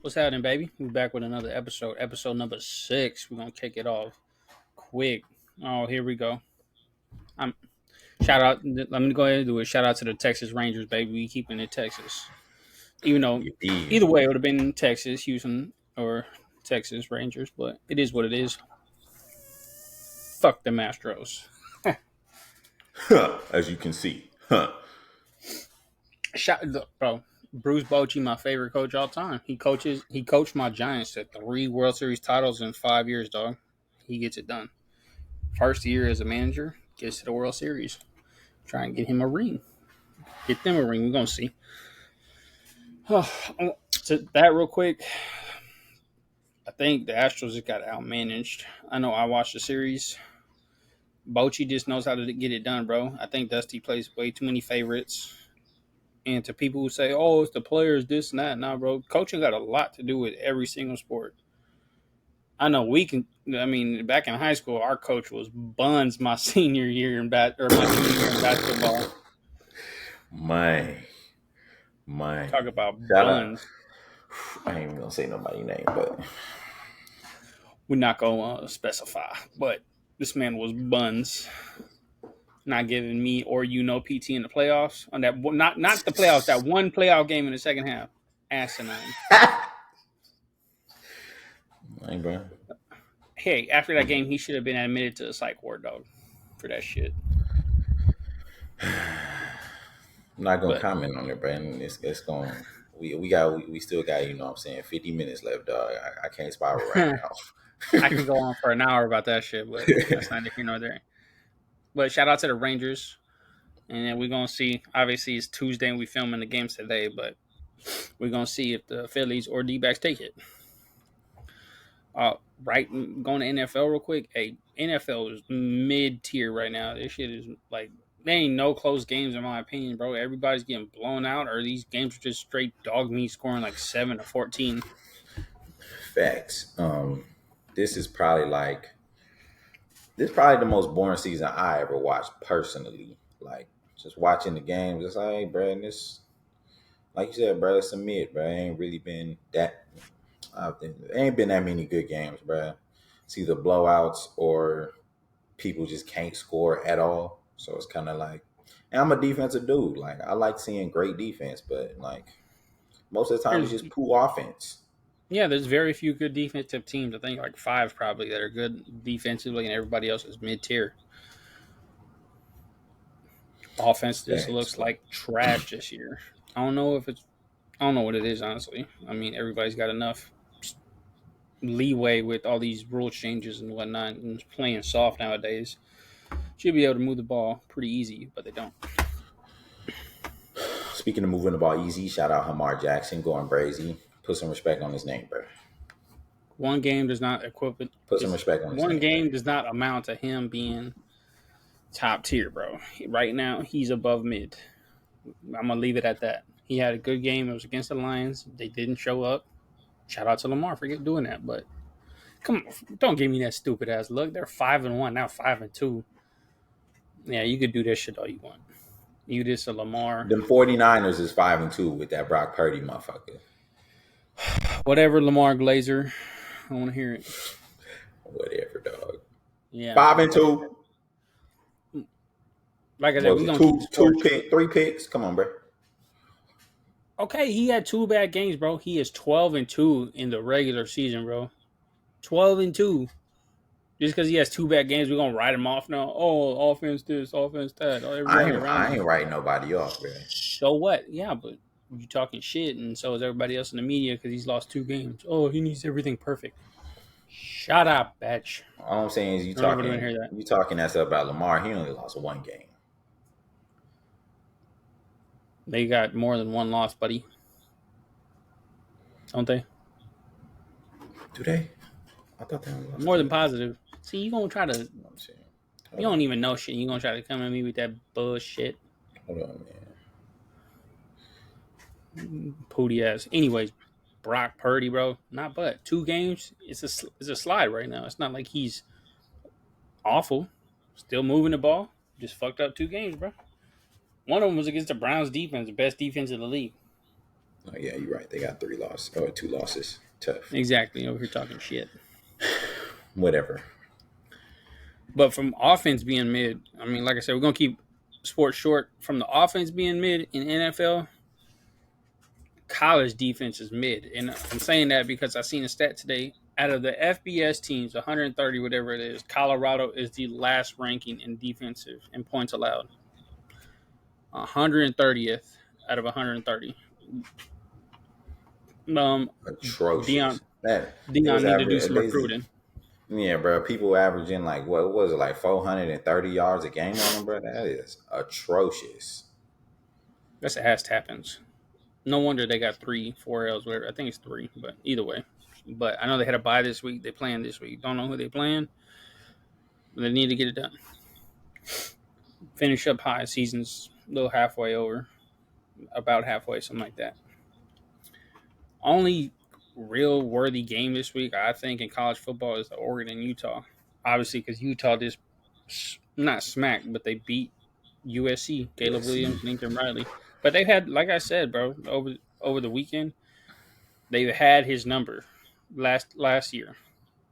What's happening, baby? We're back with another episode number 6. We're gonna kick it off quick. Oh, here we go. I'm shout out. Let me go ahead and do it. Shout out to the Texas Rangers, baby. We keeping it Texas, even though You did. either way it would have been Texas, Houston, or Texas Rangers, but it is what it is. Fuck the Astros. As you can see. Huh. Look, bro. Bruce Bochy, my favorite coach all time. He coached my Giants to 3 World Series titles in 5 years, dog. He gets it done. First year as a manager, gets to the World Series. Try and get him a ring. Get them a ring. We're gonna see. To that real quick, I think the Astros just got outmanaged. I know I watched the series. Bochy just knows how to get it done, bro. I think Dusty plays way too many favorites. And to people who say, "Oh, it's the players, this and that," nah, bro. Coaching got a lot to do with every single sport. I know we can. I mean, back in high school, our coach was buns my senior year in my senior year in basketball. My, my. Talk about Shout out. buns. I ain't even gonna say nobody's name, but We're not going to specify, but this man was buns, not giving me or PT in the playoffs on that. Not the playoffs. That one playoff game in the second half, asinine. hey, bro. Hey, after that game, he should have been admitted to a psych ward, dog, for that shit. I'm not gonna But comment on it, bro. And it's going. We still got, you know what I'm saying, 50 minutes left, dog. I can't spiral right I now. could go on for an hour about that shit, but that's neither here nor there. But shout out to the Rangers, and then we're gonna see. Obviously, it's Tuesday and we filming the games today, but we're gonna see if the Phillies or D-backs take it. Right, going to NFL real quick. Hey, NFL is mid tier right now. This shit is like there ain't no close games in my opinion, bro. Everybody's getting blown out, or these games are just straight dog meat, scoring like 7 to 14. Facts. This is probably the most boring season I ever watched personally. Like just watching the games, it's like, hey, bro, and this, like you said, bro, it's a mid, bro. It ain't really been that. There ain't been that many good games, bro. It's either blowouts or people just can't score at all. So it's kind of like, and I'm a defensive dude. Like I like seeing great defense, but like most of the time it's There's just poor offense. there's very few good defensive teams. I think like five probably that are good defensively, and everybody else is mid tier. Offense just Facts. looks like trash this year. I don't know if it's I don't know what it is honestly. I mean, everybody's got enough leeway with all these rule changes and whatnot, and playing soft nowadays. Should be able to move the ball pretty easy, but they don't. Speaking of moving the ball easy, shout out Hamar Jackson going brazy. Put some respect on his name, bro. One game does not equivalent. Put some Is respect on his one name, bro. game does not amount to him being top tier, bro. Right now, he's above mid. I'm gonna leave it at that. He had a good game. It was against the Lions. They didn't show up. Shout out to Lamar for doing that. But come on, don't give me that stupid ass look. They're 5-1 now, 5-2. Yeah, you could do that shit all you want. You this a Lamar, Them 49ers is 5-2 with that Brock Purdy motherfucker. whatever Lamar Glazer. I want to hear it. Whatever, dog. Yeah, 5-2. like I said, Was we're it gonna keep the score. three picks? Come on, bro. Okay, he had 2 bad games, bro. He is 12-2 in the regular season, bro. 12-2. Just because he has 2 bad games, we're gonna write him off now. Oh, offense this, offense that. Oh, everybody around I him. ain't writing nobody off, bro. So what? Yeah, but you talking shit, and so is everybody else in the media because he's lost 2 games. Oh, he needs everything perfect. Shut up, bitch. All I'm saying is I don't know if anyone hear that. you talking that stuff about Lamar. He only lost one game. They got more than one loss, buddy. Don't they? Do they? I thought they only lost More than two. positive. See, you gonna try to. I'm saying. You Hold on. don't even know shit. You gonna try to come at me with that bullshit, Hold on, pooty ass. Anyways, Brock Purdy, bro. Not but 2 games. It's a slide right now. It's not like he's awful. Still moving the ball. Just fucked up 2 games, bro. One of them was against the Browns defense, the best defense in the league. Oh yeah, you're right. They got 3 losses or 2 losses. Tough. Exactly. Over here talking shit. Whatever. But from offense being mid, I mean, like I said, we're gonna keep sports short. From the offense being mid in NFL, college defense is mid, and I'm saying that because I seen a stat today. Out of the FBS teams, 130, whatever it is, Colorado is the last ranking in defensive in points allowed. 130th out of 130. Um, Atrocious. Dion Man, they was Dion need to do averaging some basically. recruiting. Yeah, bro. People averaging like what was it, like 430 yards a game on them, bro? That is atrocious. That's ass tappings. No wonder they got 3, 4 L's, whatever. I think it's three, but either way. But I know they had a bye this week. They playing this week. Don't know who they playing, but they need to get it done. Finish up high. Season's a little halfway over, about halfway, something like that. Only real worthy game this week, I think, in college football is the Oregon and Utah. Obviously, because Utah just not smacked, but they beat USC. Caleb USC. Williams, Lincoln Riley. But they've had, like I said, bro, over the weekend, they've had his number last year.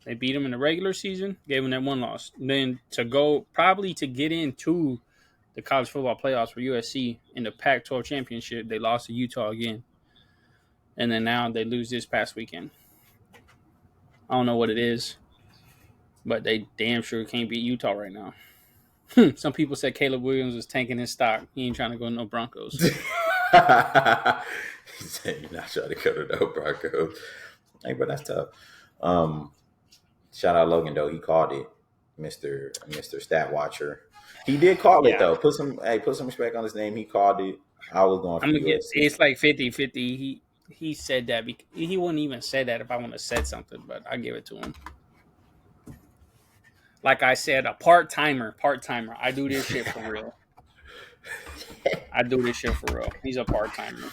They beat him in the regular season, gave him that one loss. Then to go probably to get into the college football playoffs for USC in the Pac-12 championship, they lost to Utah again, and then now they lose this past weekend. I don't know what it is, but they damn sure can't beat Utah right now. Some people said Caleb Williams was tanking his stock. He ain't trying to go to no Broncos. He said you're not trying to go to no Broncos. Hey, but that's tough. Um, Shout out Logan though. He called it, Mister Stat Watcher. He did call it Yeah, though. Put some respect on his name. He called it. I was going I'm for gonna get. USC. It's like 50-50. He said that. He wouldn't even say that if I would have said something, but I give it to him. Like I said, a part timer, part timer. I do this shit for real. I do this shit for real. He's a part timer.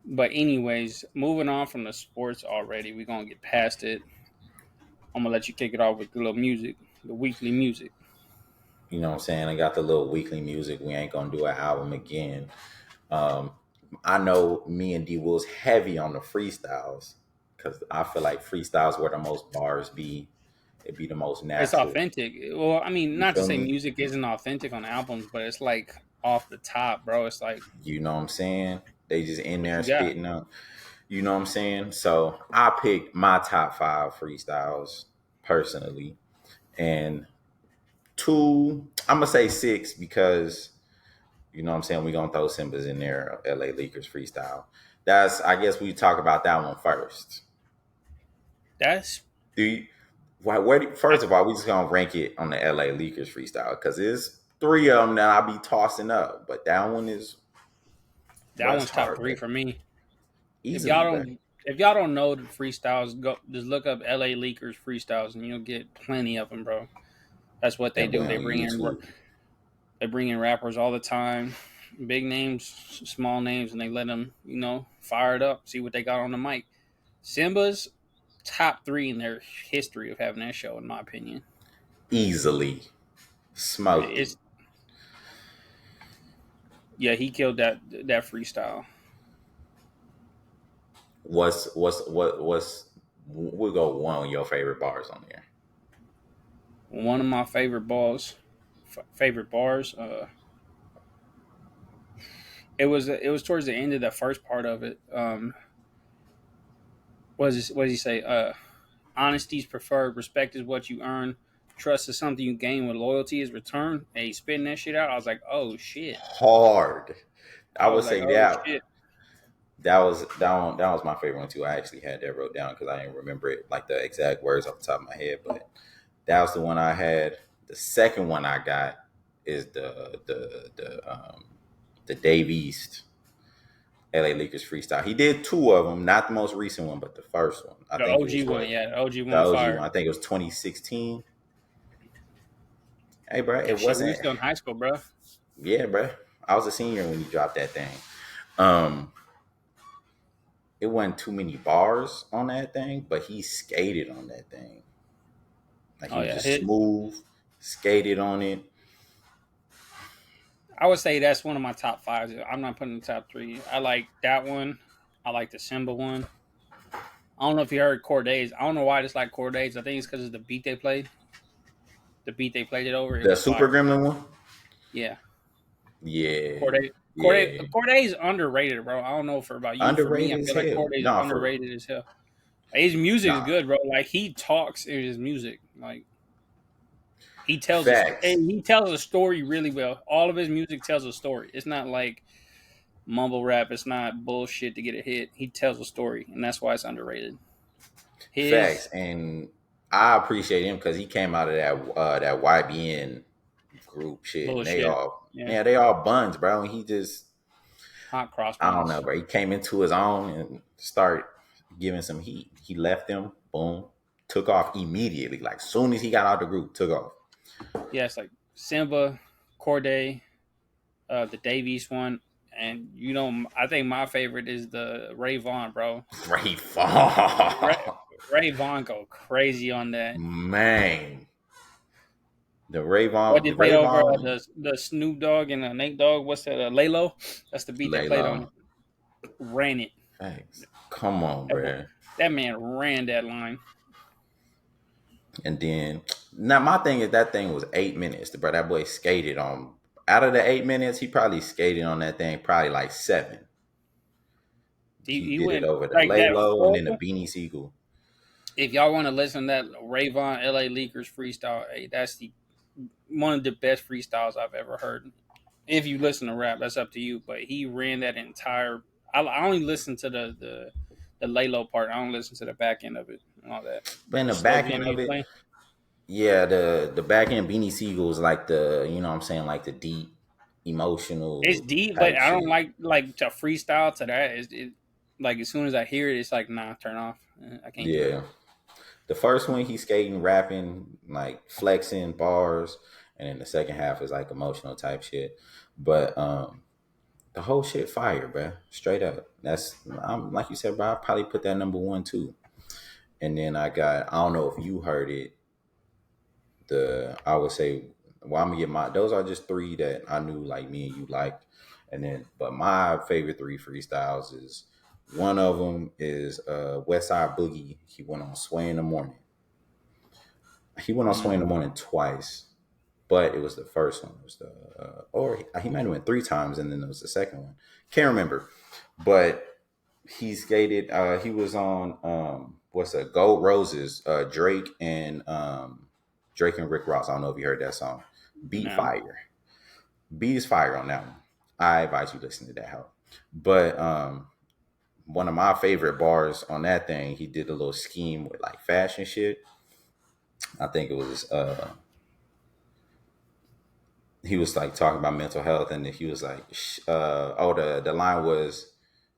But anyways, moving on from the sports already, we're gonna get past it. I'm gonna let you kick it off with the little music, the weekly music. You know what I'm saying? I got the little weekly music. We ain't gonna do an album again. Um, I know me and D Will's heavy on the freestyles because I feel like freestyles where the most bars be. It be the most It's natural. authentic. Well, I mean, You not to feel say me? music isn't authentic on albums, but it's like off the top, bro. It's like You know what I'm saying? They just in what there you got. spitting out. You know what I'm saying? So I picked my top 5 freestyles personally. And two, I'm gonna say 6 because you know what I'm saying, we're gonna throw Simba's in there, LA Leakers freestyle. That's I guess we talk about that one first. That's Do you, why where do, I, first of all, we just gonna rank it on the LA Leakers freestyle because there's 3 of them that I'll be tossing up, but that one is, that bro, it's one's top hard, three bro. for me. If y'all Easily, bro. don't if y'all don't know the freestyles, go just look up LA Leakers freestyles and you'll get plenty of them, bro. That's what they That boy do. on YouTube. They bring in rappers all the time, big names, small names, and they let them, fire it up, see what they got on the mic. Simba's top three in their history of having that show, in my opinion. Easily smoked it. It's Yeah, he killed that freestyle. What's we'll go one of your favorite bars on there. One of my favorite bars. It was towards the end of the first part of it. What does he say? Honesty's preferred. Respect is what you earn. Trust is something you gain when loyalty is returned. And he spitting that shit out. I was like, oh shit. Hard. I I would was like, say oh that shit. that was my favorite one too. I actually had that wrote down because I didn't remember it like the exact words off the top of my head, but that was the one I had. The second one I got is the Dave East LA Lakers freestyle. He did 2 of them, not the most recent one, but the first one. I The think it OG was one, what yeah, the OG the one OG fire. one. I think it was 2016. Hey, bro, Yeah, it shit, we wasn't. was still in high school, bro. Yeah, bro, I was a senior when you dropped that thing. Um, it wasn't too many bars on that thing, but he skated on that thing. Like he Oh was yeah, just smooth, skated on it. I would say that's one of my top fives. I'm not putting in the top three. I like that one. I like the Simba one. I don't know if you heard Cordays. I don't know why I just like Cordays. I think it's because of the beat they played. The beat they played it over, it The was Super fire. Gremlin one. Yeah, Yeah, Corday. yeah. Corday's underrated, bro. I don't know for about you. For me, I Underrated as feel like hell. Corday's Nah, for underrated as hell. His music is nah. good, bro. Like he talks in his music. Like Facts. he tells a story really well. All of his music tells a story. It's not like mumble rap. It's not bullshit to get a hit. He tells a story, and that's why it's underrated. Facts. His And I appreciate him because he came out of that YBN group shit, and they bullshit. all Yeah, yeah, they all buns, bro. And he just hot cross I don't know, buns. bro. He came into his own and start giving some heat. He left them, boom, took off immediately. Like soon as he got out the group, took off. Yeah, it's like Simba, Corday, the Davies one, and I think my favorite is the Ray Vaughn, bro. Ray Ray, Vaughn. Ray Vaughn go crazy on that. Man. What The they played Ray over Vaughn the Snoop Dogg and Nate Dogg? What's that? Laylo. That's the beat they played on Layla. it. Ran it. Thanks. Come on, That, boy, bro. that man ran that line. And then now my thing is that thing was 8 minutes. Bro, that boy skated on out of the 8 minutes, he probably skated on that thing probably like seven. He He did it went over the like lay that. low and then the Four, beanie seagull. if y'all want to listen to that Ray Vaughn LA Leakers freestyle, hey, that's the one of the best freestyles I've ever heard. If you listen to rap, that's up to you. But he ran that entire. I only listen to the lay low part. I don't listen to the back end of it and all that. But in The the slow back end jam he of was it, playing. yeah, the back end beanie seagulls like the you know what I'm saying, like the deep It's emotional deep, but type I don't shit. like to freestyle to that. Like as soon as I hear it, it's like nah, turn off. I can't do it. Yeah. The first one he's skating, rapping, like flexing bars, and then the second half is like emotional type shit. But the whole shit fire, bro. Straight up. That's like you said, bro. I probably put that number one too. And then I don't know if you heard it. I would say, well, I'm gonna get my. Those are just three that I knew like me and you liked, and then but my favorite three freestyles is one of them is West Side Boogie. He went on Sway in the Morning. He went on Sway in Mm. the Morning twice, but it was the first one. It was the or he might have went three times, and then there was the second one. Can't remember, but he skated. He was on what's that? Gold Roses. Drake and Rick Ross. I don't know if you heard that song. Beat No. fire. Beat is fire on that one. I advise you listen to that help. But one of my favorite bars on that thing, he did a little scheme with like fashion shit. I think it was he was like talking about mental health, and then he was like, "Oh, the line was,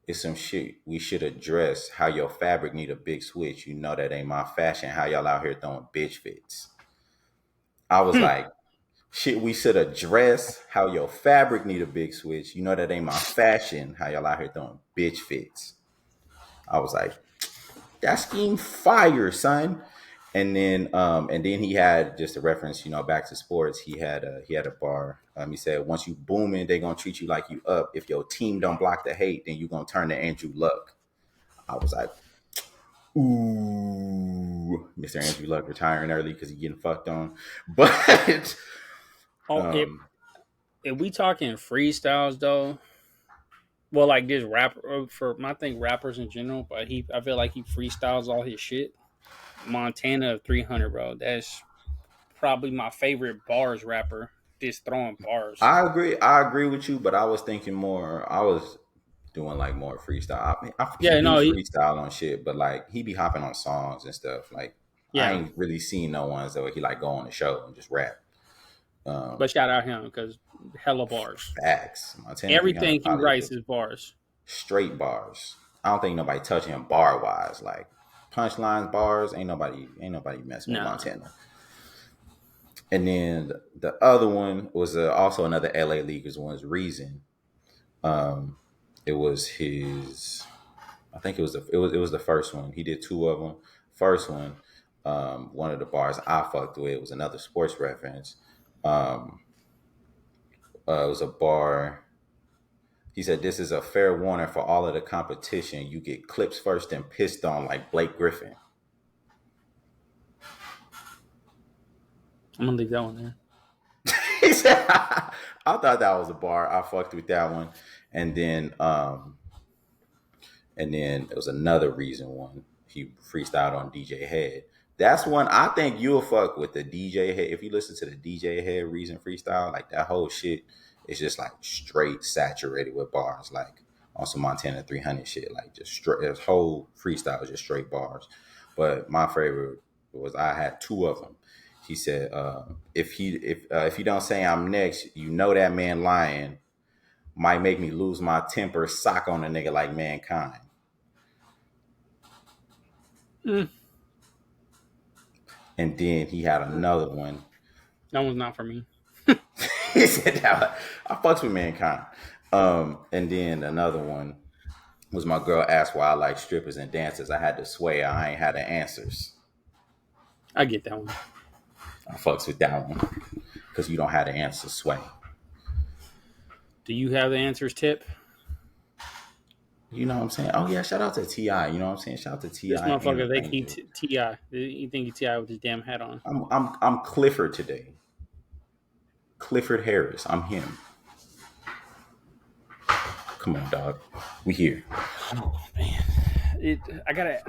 it's some shit we should address. How your fabric need a big switch. You know that ain't my fashion. How y'all out here throwing bitch fits." I was Hmm. like, "Shit, we should address how your fabric need a big switch. You know that ain't my fashion. How y'all out here throwing bitch fits." I was like, that scheme fire, son. And then he had just a reference, back to sports. He had a bar. He said, once you booming, they gonna treat you like you up. If your team don't block the hate, then you gonna turn to Andrew Luck. I was like, ooh, Mr. Andrew Luck retiring early because he getting fucked on. But Oh, um, if we talking freestyles though, well, like this rapper for I think rappers in general, but I feel like he freestyles all his shit. Montana 300, bro. That's probably my favorite bars rapper. Just throwing bars. I agree with you, but I was thinking more. I was doing like more freestyle. I mean, he Yeah, do no, freestyle on shit, but like he be hopping on songs and stuff. Like I yeah. ain't really seen no ones that he like go on the show and just rap. But shout out him because hella bars. Facts. Montana 300 Everything he probably writes just is bars. straight bars. I don't think nobody touching him bar wise. Like punchlines, bars, ain't nobody messing with Nah. Montana. And then the other one was also another LA Leaguers one's Reason. Um, it was his. I think it was the first one. He did two of them. First one, one of the bars I fucked with was another sports reference. Um, It was a bar. He said, "This is a fair warning for all of the competition. You get clips first and pissed on like Blake Griffin." I'm gonna leave that one there. He said, "I thought that was a bar. I fucked with that one." And then, there was another reason one. He freestyled on DJ Head. That's one I think you'll fuck with the DJ Head. If you listen to the DJ Head Reason freestyle, like that whole shit is just like straight saturated with bars, like on some Montana 300 shit, like just straight. His whole freestyle is just straight bars. But my favorite was I had two of them. He said, if you don't say I'm next, you know that man lying might make me lose my temper. Sock on a nigga like mankind. Mm, And then he had another one. that one's not for me. He said that I fucks with mankind. And then another one was my girl asked why I like strippers and dancers. I had to swear I ain't had the answers. I get that one. I fucks with that one because you don't have the answers. Sway. Do you have the answers, Tip? You know what I'm saying? Oh yeah, shout out to Ti. You know what I'm saying? Shout out to Ti This and the motherfucker, they keep Ranger. Ti. You think he Ti with his damn hat on? I'm Clifford today. Clifford Harris. I'm him. Come on, dog. We here. Oh man, I gotta.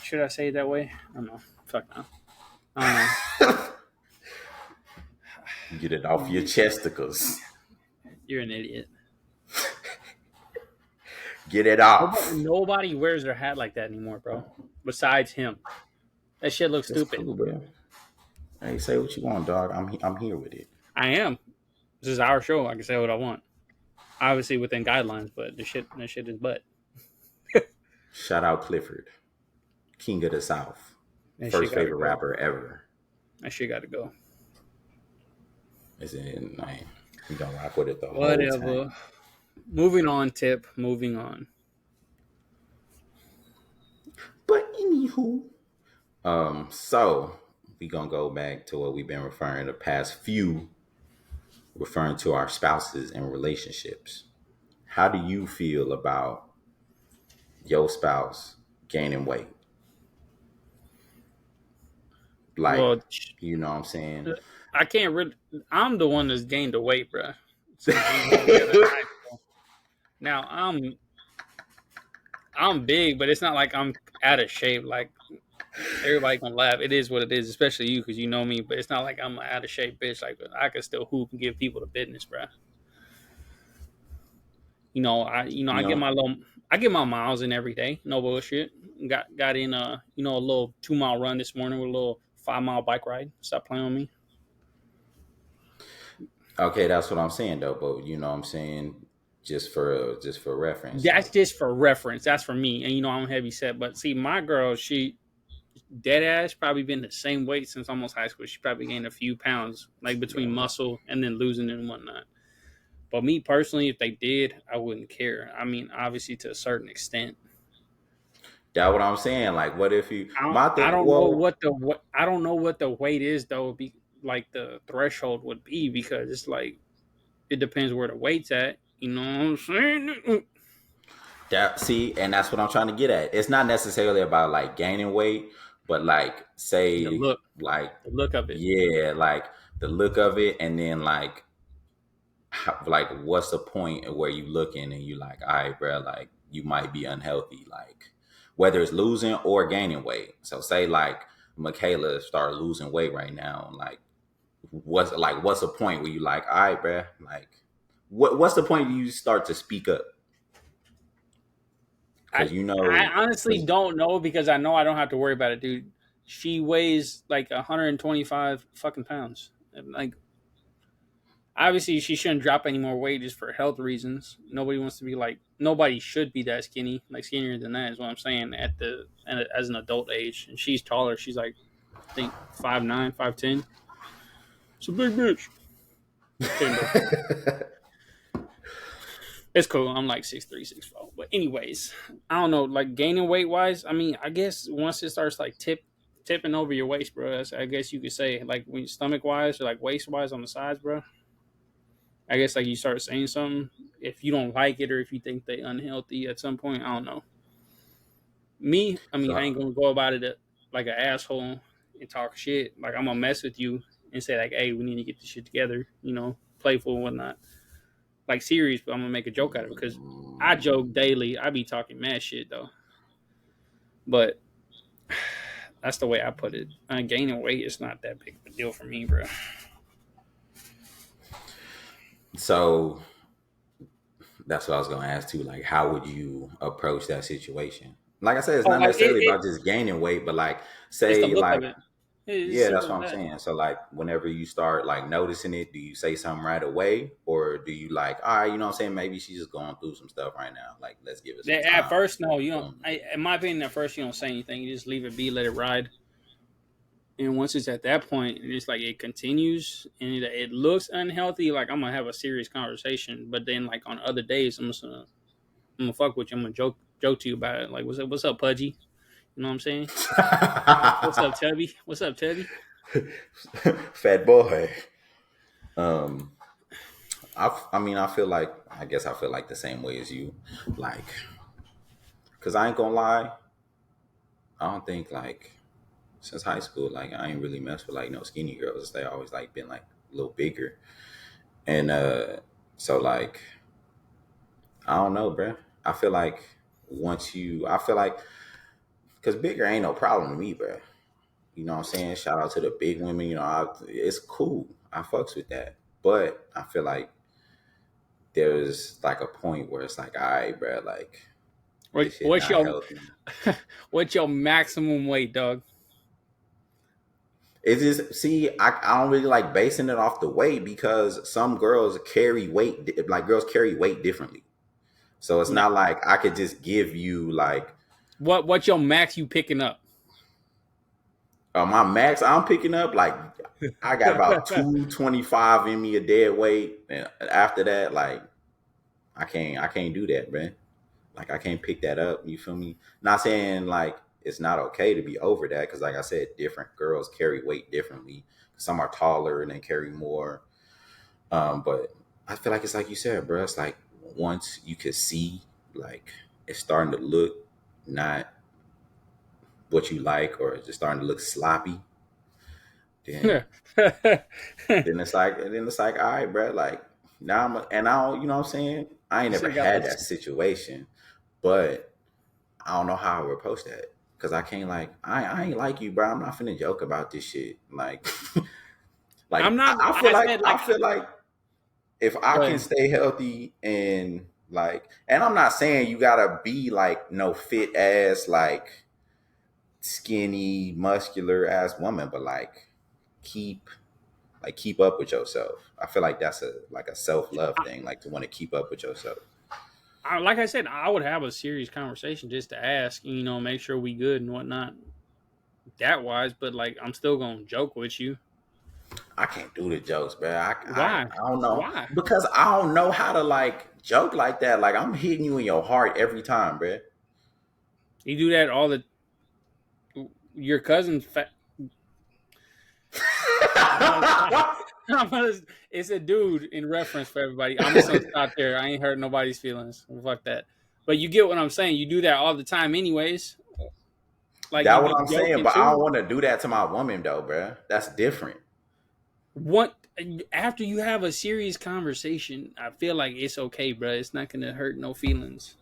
Should I say it that way? I don't know. Fuck no. I don't Get it off your know. chesticles. You're an idiot. Get it Nobody, off. nobody wears their hat like that anymore, bro. Besides him, that shit looks That's stupid. cool, bro. Hey, say what you want, dog. I'm here with it. I am. This is our show. I can say what I want. Obviously within guidelines, but that shit is butt. Shout out Clifford, King of the South, That shit first gotta favorite go. rapper ever. That shit gotta go. Is in like we gonna rock with it the whole Whatever. time. Moving on, Tip. Moving on. But anywho, so we gonna go back to what we've been referring the past few, referring to our spouses and relationships. How do you feel about your spouse gaining weight? Like, Well, you know what I'm saying? I can't really. I'm the one that's gained the weight, bro. Since we were together in high school. Now I'm big, but it's not like I'm out of shape. Like everybody gonna laugh. It is what it is, especially you because you know me. But it's not like I'm an out of shape bitch. Like I can still hoop and give people the business, bro. I You get know, I get my miles in every day. No bullshit. Got in a little 2 mile run this morning with a little 5 mile bike ride. Stop playing with me. okay, that's what I'm saying though. But you know what I'm saying, just for reference, That's like just for reference. That's for me. And I'm heavy set. But see, my girl, she dead ass probably been the same weight since almost high school. She probably gained a few pounds, like between yeah. muscle and then losing it and whatnot. But me personally, if they did, I wouldn't care. I mean, obviously to a certain extent. That's what I'm saying. Like, what if you I don't, my I thing? don't know Well, what I don't know what the weight is though. Be like the threshold would be because it's like it depends where the weight's at. You know what I'm saying? that see, and that's what I'm trying to get at. It's not necessarily about like gaining weight, but like The say look, like the look of it. yeah, like the look of it, and then like like what's the point where you looking and you like, all right, bro, like you might be unhealthy, like whether it's losing or gaining weight. So say like Michaela start losing weight right now, like what's the point where you like, all right, bro, like what's the point you start to speak up I because you I know honestly because don't know because I know I don't have to worry about it, dude. She weighs like 125 fucking pounds. And, like obviously she shouldn't drop any more weight just for health reasons. Nobody wants to be like nobody should be that skinny, like skinnier than that is what I'm saying as an adult age. And she's taller. She's like I think 5'9", 5'10". It's a big bitch. Kidding, though. It's cool. I'm like 6'3", 6'4". But anyways, I don't know. Like gaining weight wise, I mean, I guess once it starts like tipping over your waist, bro. I guess you could say like when stomach wise or like waist wise on the sides, bro. I guess like you start saying something if you don't like it or if you think they unhealthy at some point. I don't know. Me, I mean, I So ain't gonna go about it like an asshole and talk shit. Like I'm gonna mess with you and say like, "Hey, we need to get this shit together." You know, playful and whatnot. Like serious, but I'm gonna make a joke out of it because I joke daily. I be talking mad shit though, but that's the way I put it. Gaining weight is not that big of a deal for me, bro. so that's what I was gonna ask too. Like, how would you approach that situation? Like I said, it's Oh, not like necessarily about just gaining weight, but like, it's the say, look like, of it. It's yeah, that's simple what as I'm that. saying. So, like, whenever you start like noticing it, do you say something right away, or do you like, all right, you know what I'm saying? Maybe she's just going through some stuff right now. Like, let's give it some At time. first, no, you don't. Boom. In my opinion, at first you don't say anything. You just leave it be, let it ride. And once it's at that point, it's like it continues and it looks unhealthy. Like I'm gonna have a serious conversation, but then like on other days, I'm gonna fuck with you. I'm gonna joke to you about it. Like what's up, Pudgy? You know what I'm saying? What's up, Tubby? What's up, Tubby? Fat boy. Um, I mean, I feel like, I guess I feel like the same way as you. Like, cause I ain't gonna lie, I don't think like since high school, like I ain't really messed with like no skinny girls. They always like been like a little bigger, and so like I don't know, bruh. I feel like I feel like because bigger ain't no problem to me, bruh. You know what I'm saying? Shout out to the big women. You know, it's cool. I fucks with that, but I feel like there's like a point where it's like, all right, bruh, like this shit What's not your healthy. what's your maximum weight, dog? It's just see, I don't really like basing it off the weight because some girls carry weight like girls carry weight differently. So it's No. not like I could just give you like What's your max you picking up? my max I'm picking up like I got about 225 in me a dead weight, and after that, like I can't do that, man. Like I can't pick that up. You feel me? Not saying like it's not okay to be over that because, like I said, different girls carry weight differently. Some are taller and they carry more. But I feel like it's like you said, bro. It's like once you could see, like it's starting to look not what you like, or it's just starting to look sloppy. Then, then it's like, all right, bro. Like now and I don't, you know what I'm saying? I ain't You never should got had this. that situation, but I don't know how I would approach that because I can't like I ain't like you, bro. I'm not finna joke about this shit. Like, I'm like not. I feel I like said I like, feel like if I go can ahead. stay healthy and like, and I'm not saying you gotta be like no fit ass like skinny muscular ass woman, but like keep keep up with yourself. I feel like that's a self love thing, like to want to keep up with yourself. Like I said, I would have a serious conversation just to ask, make sure we good and whatnot. That wise, but like I'm still gonna joke with you. I can't do the jokes, bro. Why? I don't know Why? because I don't know how to like joke like that. Like I'm hitting you in your heart every time, bro. You do that all the your cousin. I'm gonna stop. I'm gonna, it's a dude in reference for everybody. I'm just gonna stop there. I ain't hurt nobody's feelings. Fuck that. But you get what I'm saying. You do that all the time, anyways. Like you That's what be I'm saying, joking but I don't too. want to do that to my woman though, bro. That's different. What after you have a serious conversation, I feel like it's okay, bro. It's not gonna hurt no feelings.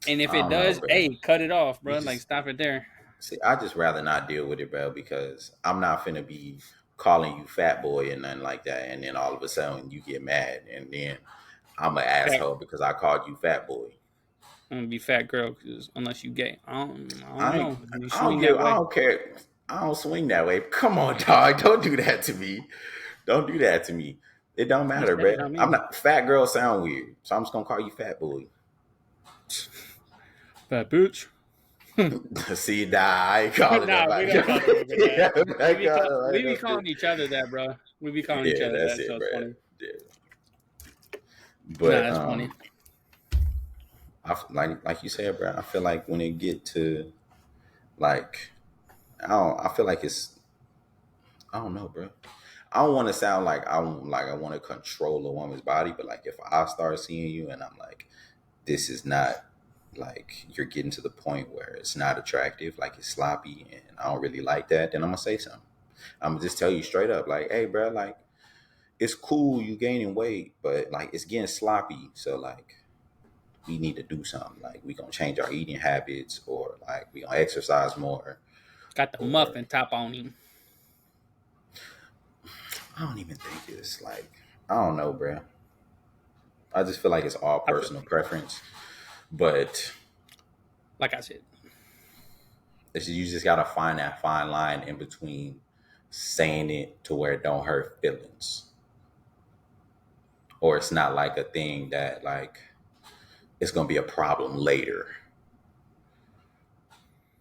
And if I it don't know, does, bro. hey, cut it off, You bro. Like just stop it there. see. I just rather not deal with it, bro, because I'm not finna be calling you fat boy and nothing like that, and then all of a sudden you get mad, and then I'm an Fat. asshole because I called you fat boy. I'm gonna be fat girl because unless you gay, I don't I ain't, know. You I don't swing give. that I way. don't care. I don't swing that way. Come on, dog. Don't do that to me. Don't do that to me. It don't You matter, said bro. it, not I'm me. not fat. Girl sound weird, so I'm just gonna call you fat boy. Fat bitch. See, nah, I ain't calling Nah, we nobody. don't call the women that. Yeah, I'm not calling We be nobody. calling each other that, bro. We be calling each Yeah, other that's that, so it, it's bro. funny. Yeah. Nah, But that's funny. like you said, bro. I feel like when it get to like, I don't. I feel like it's. I don't know, bro. I don't want to sound like I want to control a woman's body, but like if I start seeing you and I'm like, this is not like you're getting to the point where it's not attractive, like it's sloppy, and I don't really like that, then I'm gonna say something. I'm gonna just tell you straight up, like, hey, bro, like it's cool you gaining weight, but like it's getting sloppy, so like we need to do something. Like we gonna change our eating habits, or like we gonna exercise more, Got the or muffin top on him. I don't even think it's like I don't know, bro. I just feel like it's all I feel, personal preference, but like I said, you just gotta find that fine line in between saying it to where it don't hurt feelings, or it's not like a thing that like it's gonna be a problem later.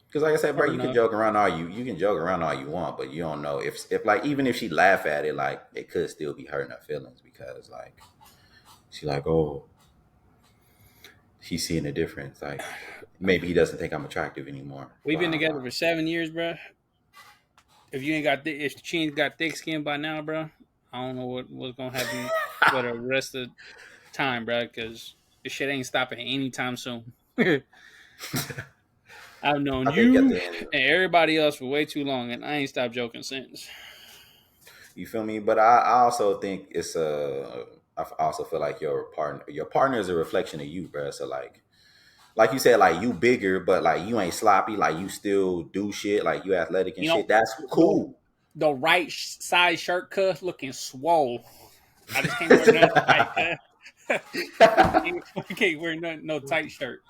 Because like I said, bro, fair you can enough. joke around all you can joke around all you want, but you don't know if like even if she laugh at it, like it could still be hurting her feelings because like she like, oh, he's seeing a difference. Like maybe he doesn't think I'm attractive anymore. We've been Blah together blah. for 7 years, bro. If you ain't got if she ain't got thick skin by now, bro, I don't know what's gonna happen for the rest of the time, bro. Because this shit ain't stopping anytime soon. I've known I think at you the end, and everybody else for way too long, and I ain't stopped joking since. you feel me? But I also think it's a. I also feel like your partner is a reflection of you, bro. So like you said, like you bigger, but like you ain't sloppy. Like you still do shit. Like you athletic and You shit. know, That's the cool. the right size shirt cuff looking swole. I just can't wear nothing tight, cuz. can't wear nothing, no tight shirt.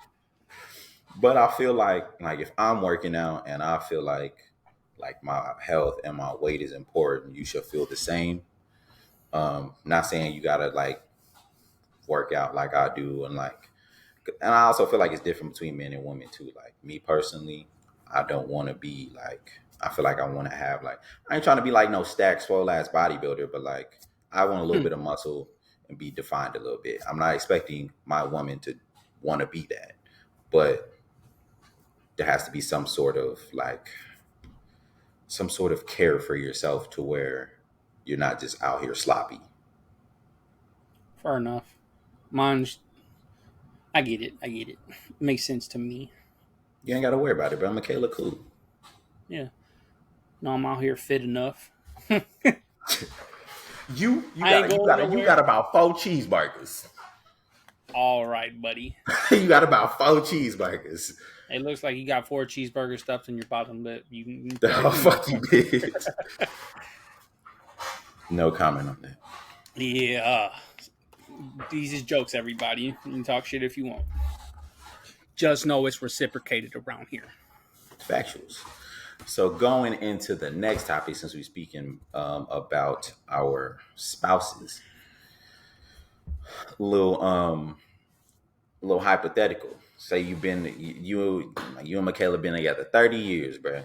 But I feel like if I'm working out and I feel like my health and my weight is important, you should feel the same. Not saying you gotta like work out like I do and I also feel like it's different between men and women too. Like me personally, I don't want to be like I feel like I want to have like I ain't trying to be like no stacked swole ass bodybuilder, but like I want a little bit of muscle and be defined a little bit. I'm not expecting my woman to want to be that, but there has to be some sort of care for yourself to where you're not just out here sloppy. Fair enough. Mine's, I get it. I get it. Makes sense to me. You ain't got to worry about it, bro. Michaela, cool. Yeah. No, I'm out here fit enough. I You ain't got you going got you got nowhere. about 4 cheeseburgers. All right, buddy. You got about 4 cheeseburgers. It looks like you got 4 cheeseburgers stuffed in your bottom lip. Oh You can fuck go you, on. bitch. No comment on that. Yeah. These is jokes, everybody. You can talk shit if you want. Just know it's reciprocated around here. Factuals. So going into the next topic, since we're speaking about our spouses, little little hypothetical. Say you've been you and Michaela been together 30 years, bro.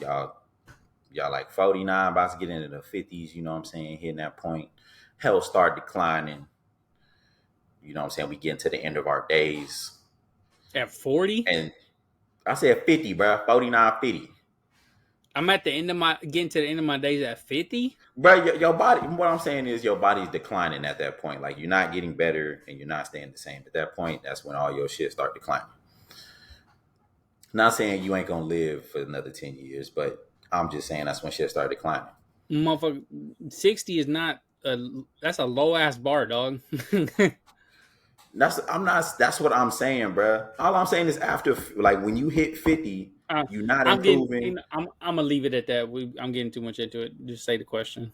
Y'all y'all like 49, about to get into the 50s, you know what I'm saying, hitting that point. Health start declining, you know what I'm saying? We get into the end of our days. At 40, And I said 50, bro. 49, 50. I'm at the end of my getting to the end of my days at 50. Bro, your body, what I'm saying is your body's declining at that point. Like you're not getting better and you're not staying the same. At that point, that's when all your shit start declining. Not saying you ain't gonna live for another 10 years, but I'm just saying that's when shit start declining. Motherfucker, 60 is not a that's a low ass bar, dog. That's what I'm saying, bro. All I'm saying is after like when you hit 50, Uh, you're not I'm getting. improving. I'm gonna leave it at that. I'm getting too much into it. Just say the question.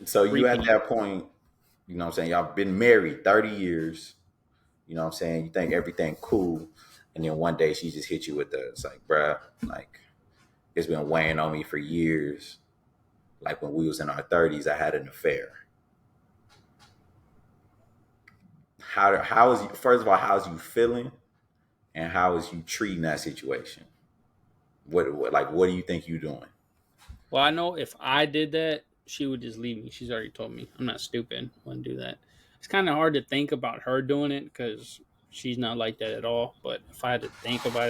So you at Repeat. that point, you know what I'm saying? Y'all been married 30 years. You know what I'm saying? You think everything cool. And then one day she just hit you with it's like, bruh, like it's been weighing on me for years. Like when we was in our 30s, I had an affair. How is you, first of all, how's you feeling? And how is you treating that situation? What do you think you doing? Well, I know if I did that, she would just leave me. She's already told me I'm not stupid. Wouldn't do that. It's kind of hard to think about her doing it because she's not like that at all. But if I had to think about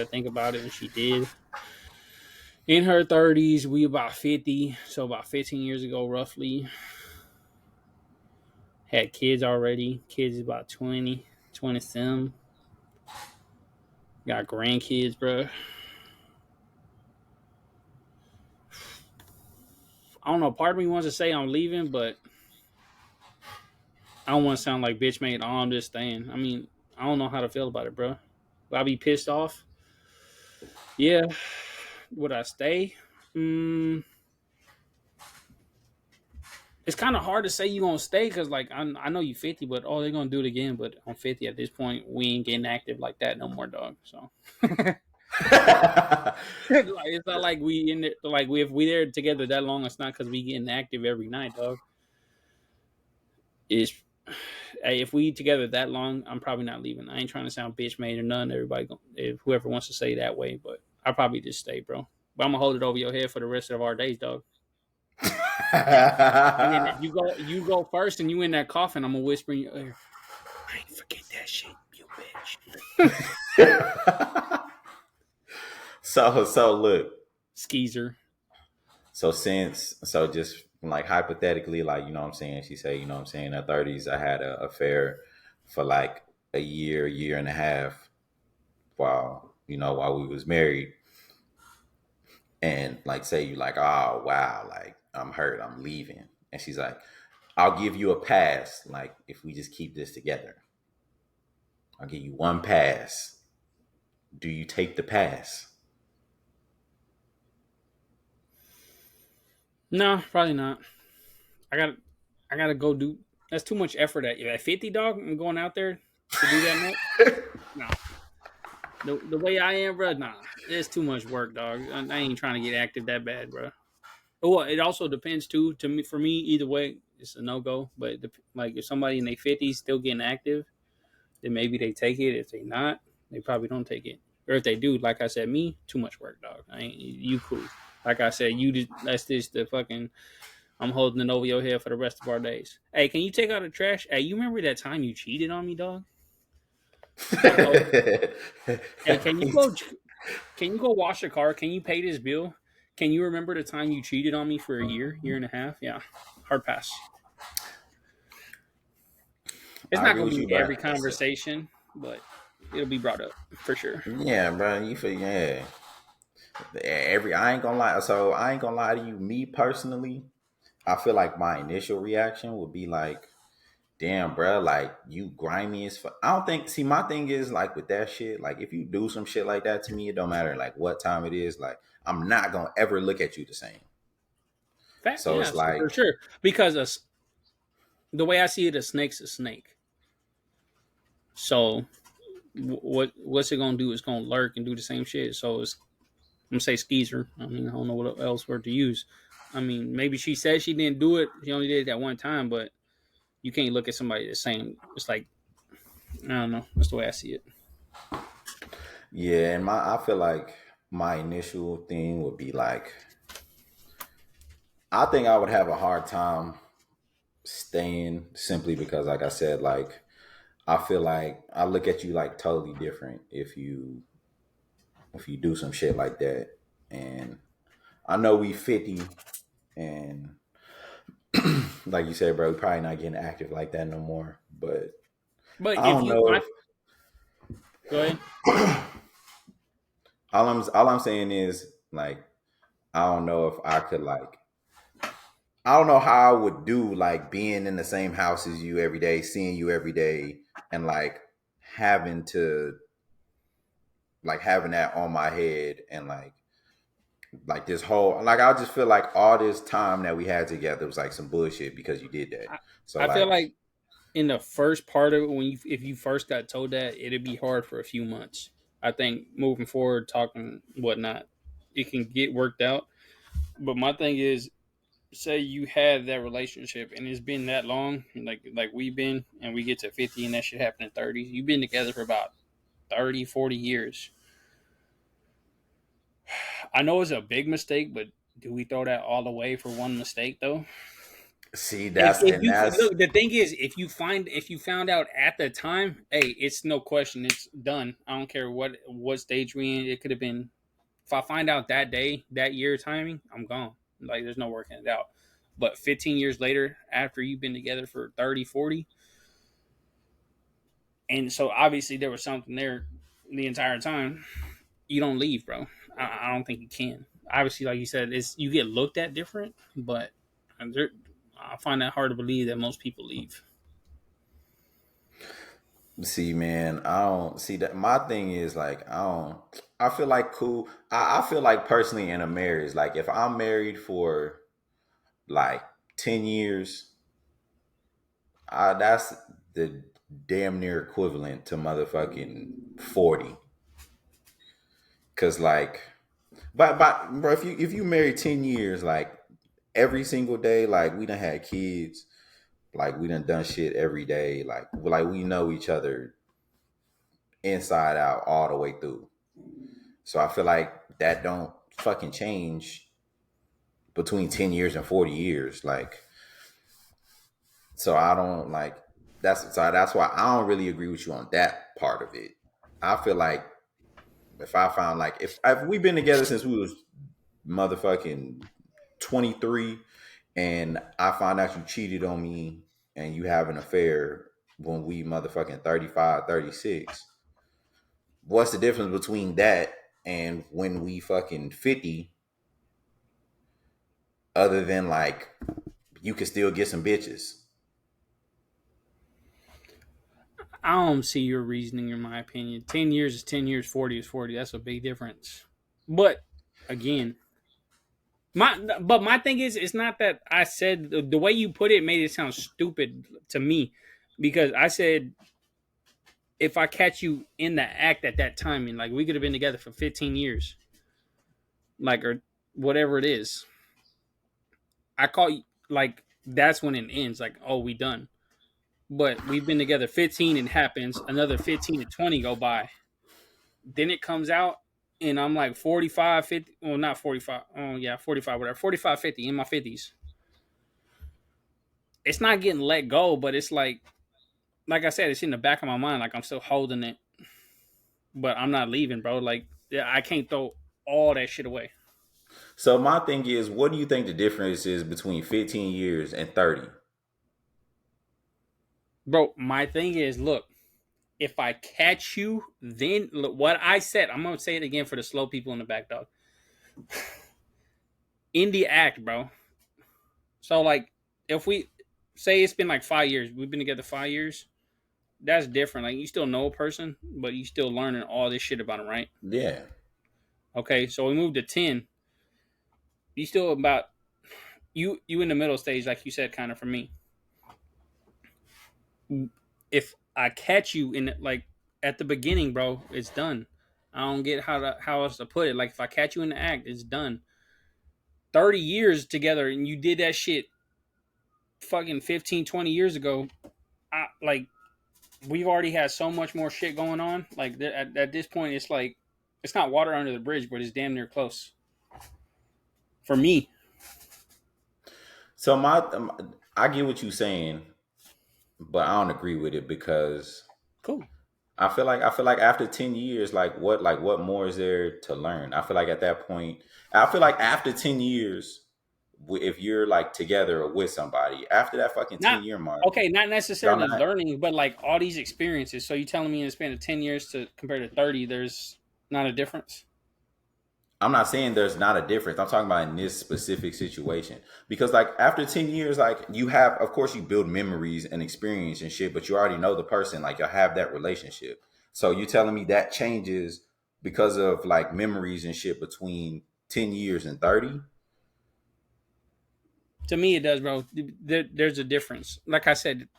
it, and she did, In her 30s, we about 50, so about 15 years ago, roughly. Had kids already. Kids about 20, 20 some. Got grandkids, bro. I don't know. Part of me wants to say I'm leaving, but I don't want to sound like bitch made. Oh, I'm just staying. I mean, I don't know how to feel about it, bro. Will I be pissed off? Yeah. Would I stay? Mm, it's kind of hard to say you gonna stay because, like, I know you 50, but oh, they're gonna do it again. But I'm 50 at this point. We ain't getting active like that no more, dog. So, like, it's not like we in there. Like, if we there together that long, it's not because we getting active every night, dog. It's hey, if we together that long, I'm probably not leaving. I ain't trying to sound bitch made or none. Everybody, if whoever wants to say that way, but I probably just stay, bro. But I'm gonna hold it over your head for the rest of our days, dog. And then you go first, and you in that coffin. I'm gonna whisper in your ear, I ain't forget that shit, you bitch. So look. Skeezer. So just like hypothetically, like you know what I'm saying, she said, you know what I'm saying, in her 30s, I had a affair for like a year and a half while we was married, and like say you like, oh wow, like I'm hurt, I'm leaving, and she's like, I'll give you a pass, like if we just keep this together, I'll give you one pass. Do you take the pass? No, probably not. I got I gotta go do. That's too much effort at 50, dog. I'm going out there to do that much. No, the way I am, bro. Nah, it's too much work, dog. I ain't trying to get active that bad, bro. Well, it also depends too. To me, for me, either way, it's a no go. But like, if somebody in their 50s still getting active, then maybe they take it. If they not, they probably don't take it. Or if they do, like I said, me too much work, dog. I ain't you cool. Like I said, you just that's just the fucking. I'm holding it over your head for the rest of our days. Hey, can you take out the trash? Hey, you remember that time you cheated on me, dog? Hey, oh, hey, can you go wash the car? Can you pay this bill? Can you remember the time you cheated on me for a year and a half? Yeah, hard pass. It's I not agree gonna with be you, bro. every conversation, but it'll be brought up for sure. Yeah, bro. You feel yeah. Every I ain't gonna lie. So I ain't gonna lie to you. Me personally, I feel like my initial reaction would be like, "Damn, bro, like you grimy as fuck." I don't think. See, my thing is like with that shit. Like if you do some shit like that to me, it don't matter like what time it is. Like I'm not gonna ever look at you the same. Fact, So it's yes, like, for sure. Because the way I see it, a snake's a snake. So what's it gonna do? It's gonna lurk and do the same shit. So I'm gonna say skeezer. I mean, I don't know what else word to use. I mean, maybe she said she didn't do it. She only did it that one time, but you can't look at somebody the same. It's like I don't know. That's the way I see it. yeah, and I feel like my initial thing would be like, I think I would have a hard time staying simply because, like I said, like I feel like I look at you like totally different if you do some shit like that. And I know we 50 and like you said, bro, we probably not getting active like that no more. But But I if don't you, know my if go ahead. all I'm saying is like I don't know if I could like I don't know how I would do like being in the same house as you every day, seeing you every day, and like having to like having that on my head and like this whole like I just feel like all this time that we had together was like some bullshit because you did that. I, So I feel like like in the first part of it, if you first got told that, it'd be hard for a few months. I think moving forward, talking whatnot, it can get worked out. But my thing is, say you had that relationship and it's been that long, like we've been, and we get to 50 and that shit happened in 30. You've been together for about 30, 40 years. I know it's a big mistake, but do we throw that all away for one mistake though? see If, that's if and you that's look, the thing is, if you found out at the time, hey, it's no question, it's done. I don't care what stage we in. It could have been If I find out that day, that year timing, I'm gone. Like there's no working it out. But 15 years later, after you've been together for 30, 40, and so obviously there was something there the entire time, you don't leave, bro. I don't think you can. Obviously, like you said, it's you get looked at different, but I find that hard to believe that most people leave. See, man, I don't see that. My thing is like I don't. I feel like cool. I feel like personally in a marriage, like if I'm married for like 10 years, that's the damn near equivalent to motherfucking 40. Cause like, but bro, if you marry 10 years, like every single day, like we done had kids, like we done shit every day, like we know each other inside out all the way through. So I feel like that don't fucking change between 10 years and 40 years. Like, so I don't like that's why I don't really agree with you on that part of it. I feel like if I found like if we've been together since we was motherfucking 23 and I find out you cheated on me and you have an affair when we motherfucking 35, 36, what's the difference between that and when we fucking 50 other than like you can still get some bitches? I don't see your reasoning, in my opinion. 10 years is 10 years. 40 is 40. That's a big difference. But again, my thing is, it's not that I said the way you put it made it sound stupid to me, because I said if I catch you in the act at that time, and like we could have been together for 15 years, like or whatever it is, I call you like that's when it ends. Like, oh, we done. But we've been together 15, and happens another 15 to 20 go by. Then it comes out, and I'm like 45, 50. Well, not 45. Oh yeah, 45, whatever. 45, 50 in my 50s. It's not getting let go, but it's like I said, it's in the back of my mind. Like I'm still holding it, but I'm not leaving, bro. Like yeah, I can't throw all that shit away. So my thing is, what do you think the difference is between 15 years and 30? Bro, my thing is, look, if I catch you, then look, what I said, I'm gonna say it again for the slow people in the back, dog. In the act, bro. So like, if we say it's been like 5 years, we've been together 5 years. That's different. Like you still know a person, but you still learning all this shit about them, right? Yeah. Okay, so we moved to 10. You still about you in the middle stage, like you said, kind of for me. If I catch you in like at the beginning, bro, it's done. I don't get how else to put it. Like if I catch you in the act, it's done. 30 years together, and you did that shit fucking 15, 20 years ago. Like we've already had so much more shit going on. Like at this point, it's like it's not water under the bridge, but it's damn near close for me. So I get what you're saying, but I don't agree with it because Cool. I feel like after 10 years, like what more is there to learn? I feel like at that point, I feel like after 10 years, if you're like together or with somebody, after that fucking Not 10-year mark, okay, not y'all necessarily not. learning, but like all these experiences. So you telling me in the span of 10 years to compare to 30, there's not a difference? I'm not saying there's not a difference. I'm talking about in this specific situation. Because like after 10 years, like you have, of course, you build memories and experience and shit, but you already know the person, like you'll have that relationship. So you telling me that changes because of like memories and shit between 10 years and 30? To me, it does, bro. There's a difference. Like I said,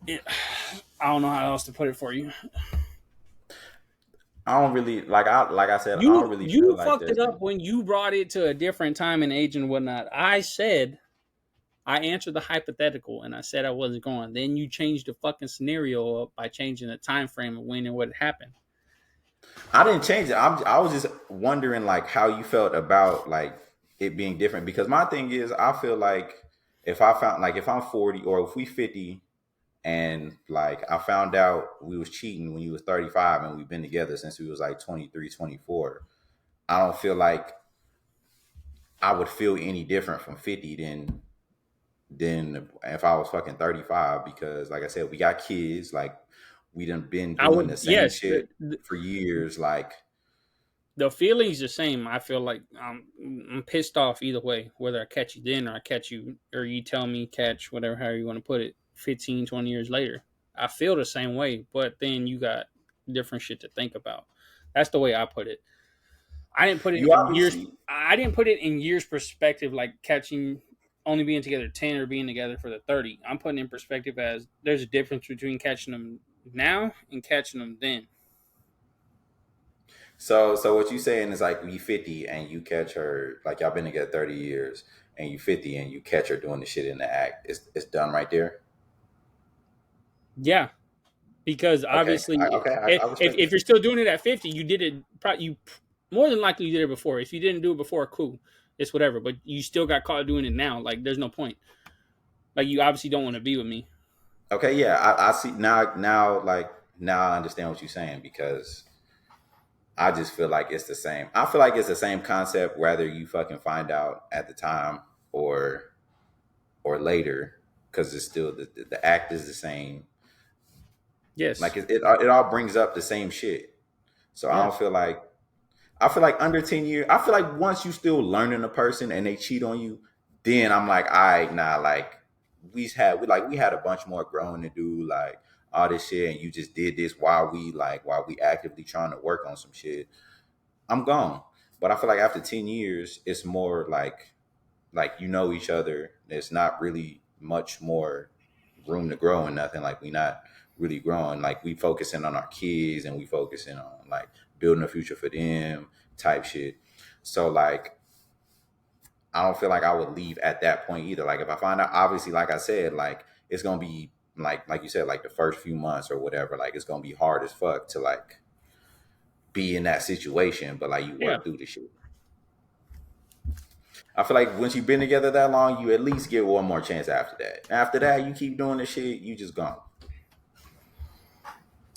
it, I don't know how else to put it for you. I don't really like I said, I don't You really feel you like fucked it there's up any. when you brought it to a different time and age and whatnot. I said I answered the hypothetical and I said I wasn't going. Then you changed the fucking scenario up by changing the time frame of when and what happened. I didn't change it. I was just wondering like how you felt about like it being different because my thing is I feel like if I found like if I'm 40 or if we 50 And like I found out we was cheating when you was 35 and we've been together since we was like 23, 24. I don't feel like I would feel any different from 50 than if I was fucking 35 because like I said, we got kids, like we done been I doing would, the same yes, shit for years. Like the feeling's the same. I feel like I'm pissed off either way, whether I catch you then or I catch you, or you tell me catch, whatever, however you want to put it, 15, 20 years later. I feel the same way, but then you got different shit to think about. That's the way I put it. I didn't put it you in years. obviously I didn't put it in years perspective, like catching only being together 10 or being together for the 30. I'm putting in perspective as there's a difference between catching them now and catching them then. so what you saying is like we 50 and you catch her like y'all been together 30 years and you 50 and you catch her doing the shit in the act. It's done right there. Yeah, because Okay. obviously, I respect if that. you're still doing it at 50, you did it. You more than likely you did it before. If you didn't do it before, cool, it's whatever. But you still got caught doing it now. Like there's no point. Like you obviously don't want to be with me. Okay, yeah, I see now I understand what you're saying because I just feel like it's the same. I feel like it's the same concept whether you fucking find out at the time or or later because it's still the act is the same. Yes, Like it all brings up the same shit. So I don't yes, feel like I feel like under 10 years, I feel like once you still learning a person and they cheat on you, then I'm like, all right, nah, like we had a bunch more growing to do, like all this shit, and you just did this while we actively trying to work on some shit. I'm gone. But I feel like after 10 years, it's more like you know each other. There's not really much more room to grow and nothing. Like we not really growing. Like we focusing on our kids and we focusing on like building a future for them type shit. So like I don't feel like I would leave at that point either. Like if I find out, obviously, like I said, like it's gonna be like you said, like the first few months or whatever. Like it's gonna be hard as fuck to like be in that situation, but like you yeah. work through the shit. I feel like once you've been together that long, you at least get one more chance after that. After that, you keep doing the shit, you just gone.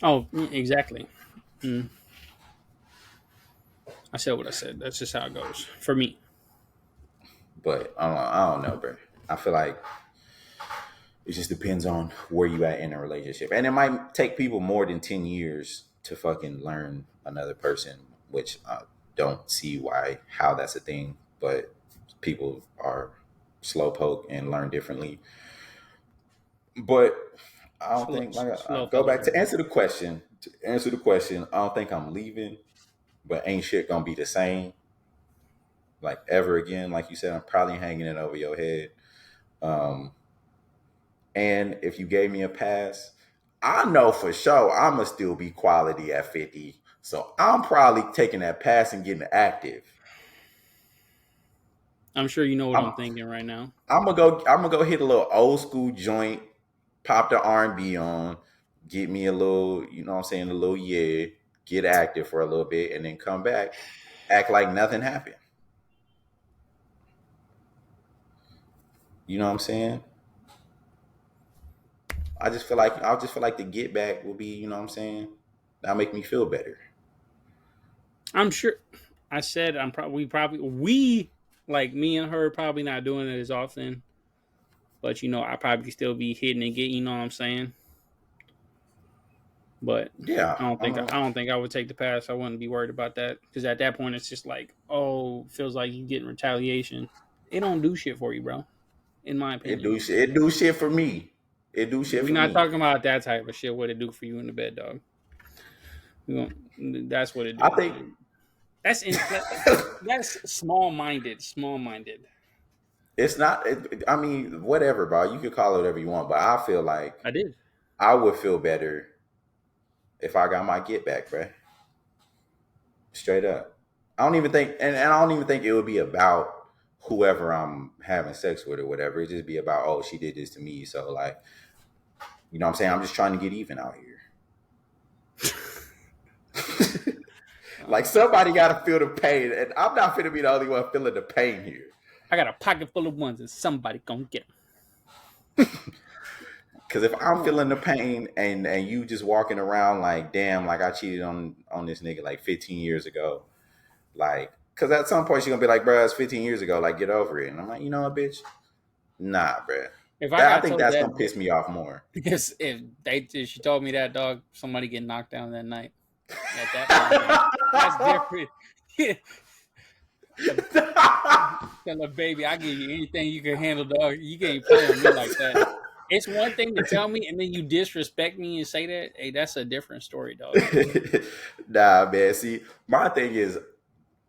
Oh, exactly. Mm, I said what I said. That's just how it goes for me. But I don't know, bro. I feel like it just depends on where you at in a relationship, and it might take people more than 10 years to fucking learn another person, which I don't see why how that's a thing. But people are slowpoke and learn differently. But I don't think like I Slow go fellas back are to answer different. the question. To answer the question, I don't think I'm leaving, but ain't shit gonna be the same like ever again. Like you said, I'm probably hanging it over your head. Um, and if you gave me a pass, I know for sure I'ma still be quality at 50. So I'm probably taking that pass and getting active. I'm sure you know what I'm I'm thinking right now. I'm gonna go hit a little old school joint, pop the R&B on, get me a little, you know what I'm saying, a little yeah, get active for a little bit, and then come back, act like nothing happened. You know what I'm saying? I just feel like the get back will be, you know what I'm saying? That'll make me feel better. I'm sure. I said I'm probably we like me and her probably not doing it as often, but I probably still be hitting and get. You know what I'm saying? But Yeah, I don't think I would take the pass. I wouldn't be worried about that because at that point it's just like, oh, feels like you getting retaliation. It don't do shit for you, bro. In my opinion, it do shit for me. It do shit we're for not me. talking about that type of shit. What it do for you in the bed, dog? We don't, that's what it I do. think That's small minded. Small minded. it's not. I mean, whatever, bro. You could call it whatever you want, but I feel like I did. I would feel better if I got my get back, bro. Straight up. I don't even think, and I don't even think it would be about whoever I'm having sex with or whatever. It just be about, oh, she did this to me, so like, you know what I'm saying? I'm just trying to get even out here. Like somebody got to feel the pain, and I'm not going to be the only one feeling the pain here. I got a pocket full of ones, and somebody gonna get them. Because if I'm Oh, feeling the pain and you just walking around like, damn, like I cheated on this nigga like 15 years ago, like, because at some point she's gonna be like, bro, it's 15 years ago, like get over it. And I'm like, you know what, bitch? Nah, bro. if I That I got think told that's that, gonna piss me off more. because if she told me that, dog, somebody get knocked down that night. At that point, that's different. Tell her, baby, I give you anything you can handle, dog. You can't play on me like that. It's one thing to tell me, and then you disrespect me and say that. Hey, that's a different story, dog. Nah, man. See, my thing is,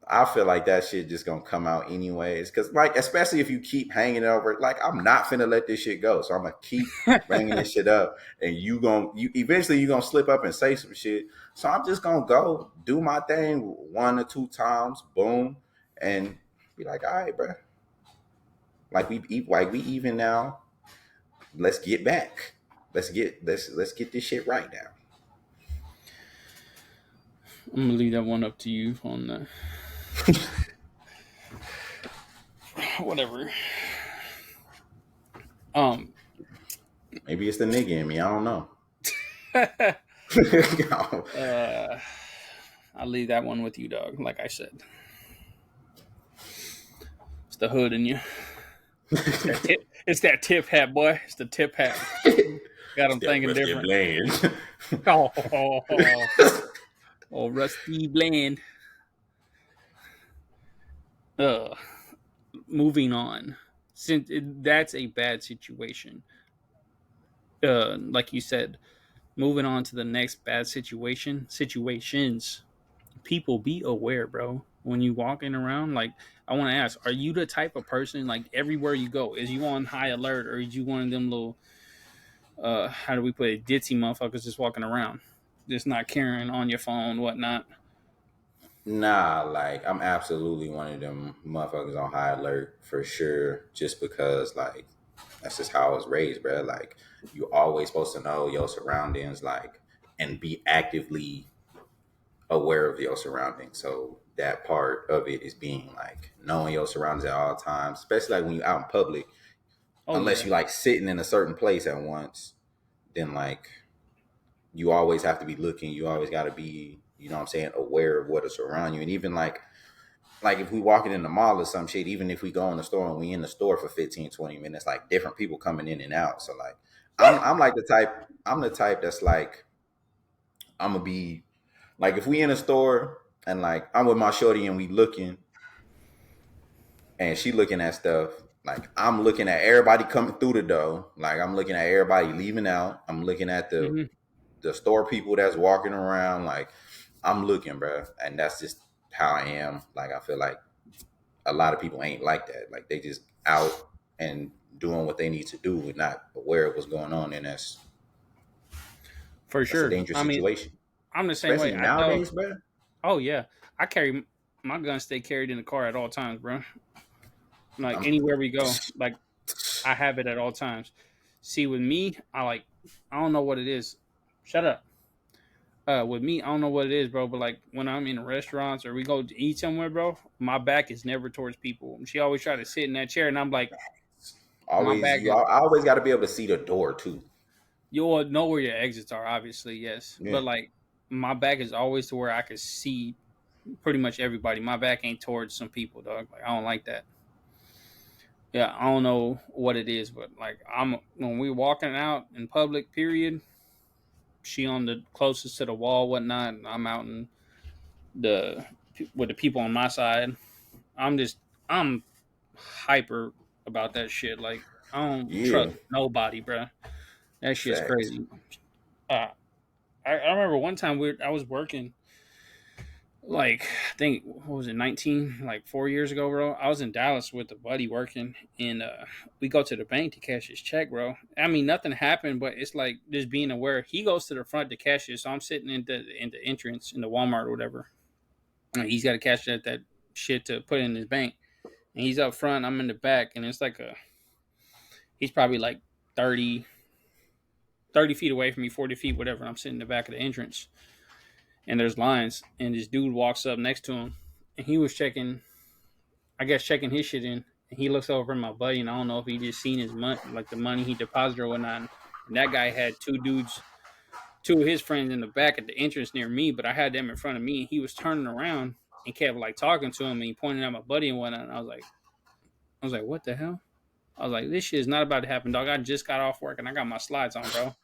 I feel like that shit just gonna come out anyways. Cause like, especially if you keep hanging over, like I'm not finna let this shit go. So I'm gonna keep bringing this shit up, and you eventually you gonna slip up and say some shit. So I'm just gonna go do my thing 1 or 2 times, boom, and be like, all right, bro. Like we even now. Let's get back. Let's get this shit right now. I'm gonna leave that one up to you on the whatever. Um, Maybe it's the nigga in me. I don't know. uh, I'll leave that one with you, dog. Like I said, it's the hood in you. It's that tip. It's that tip hat, boy. It's the tip hat. Got It's them that thinking rusty different. blade. Oh, Rusty Bland. Uh, moving on. Since that's a bad situation. Like you said, moving on to the next bad situations. People, be aware, bro. When you walking around, like, I want to ask, are you the type of person, like, everywhere you go, is you on high alert, or is you one of them little, how do we put it, ditzy motherfuckers just walking around, just not caring on your phone, whatnot? Nah, like I'm absolutely one of them motherfuckers on high alert for sure. Just because like that's just how I was raised, bro. Like you always supposed to know your surroundings, like and be actively aware of your surroundings. So that part of it is being like knowing your surroundings at all times, especially like when you're out in public. Oh Unless yeah, you like sitting in a certain place at once, then like you always have to be looking. You always got to be, you know what I'm saying, aware of what is around you. And even like if we walking in the mall or some shit, even if we go in the store and we in the store for 15, 20 minutes, like different people coming in and out. So like I'm like I'm the type that's like I'm gonna be like if we in a store and like I'm with my shorty and we looking and she looking at stuff, like I'm looking at everybody coming through the door, like I'm looking at everybody leaving out. I'm looking at hmm the store people that's walking around, like I'm looking, bro. And that's just how I am. Like I feel like a lot of people ain't like that. Like they just out and doing what they need to do and not aware of what's going on, and for that's a sure. dangerous I mean, situation, I'm the same way. especially I tell, nowadays, bro. oh yeah, I carry my gun, stay carried in the car at all times, bro. Like I'm, anywhere we go, like I have it at all times. See, with me, I don't know what it is. Shut up. With me, I don't know what it is, bro. But like when I'm in restaurants or we go to eat somewhere, bro, my back is never towards people. She always try to sit in that chair, and I'm like, my always back you. is. I always got to be able to see the door too. You'll know where your exits are, obviously, yes. Yeah, But like my back is always to where I can see pretty much everybody. My back ain't towards some people, dog. Like I don't like that. Yeah, I don't know what it is, but like I'm when we walking out in public, period. She on the closest to the wall, whatnot. And I'm out in the with the people on my side. I'm hyper about that shit. Like I don't yeah, trust nobody, bro. That shit's facts. crazy. Uh, I remember one time I was working, like I think what was it, 19, like 4 years ago, bro. I was in Dallas with a buddy working, and we go to the bank to cash his check, bro. I mean, nothing happened, but it's like just being aware. He goes to the front to cash it, so I'm sitting in the entrance in the Walmart or whatever. And he's got to cash that shit to put in his bank, and he's up front. I'm in the back, and it's like a he's probably like 30 feet away from me, 40 feet, whatever. I'm sitting in the back of the entrance, and there's lines, and this dude walks up next to him, and he was checking, I guess, checking his shit in. And he looks over at my buddy, and I don't know if he just seen his money, like the money he deposited or whatnot. And that guy had two dudes, two of his friends in the back at the entrance near me, but I had them in front of me. And he was turning around and kept like talking to him, and he pointed at my buddy and whatnot. And I was like, what the hell? I was like, this shit is not about to happen, dog. I just got off work and I got my slides on, bro.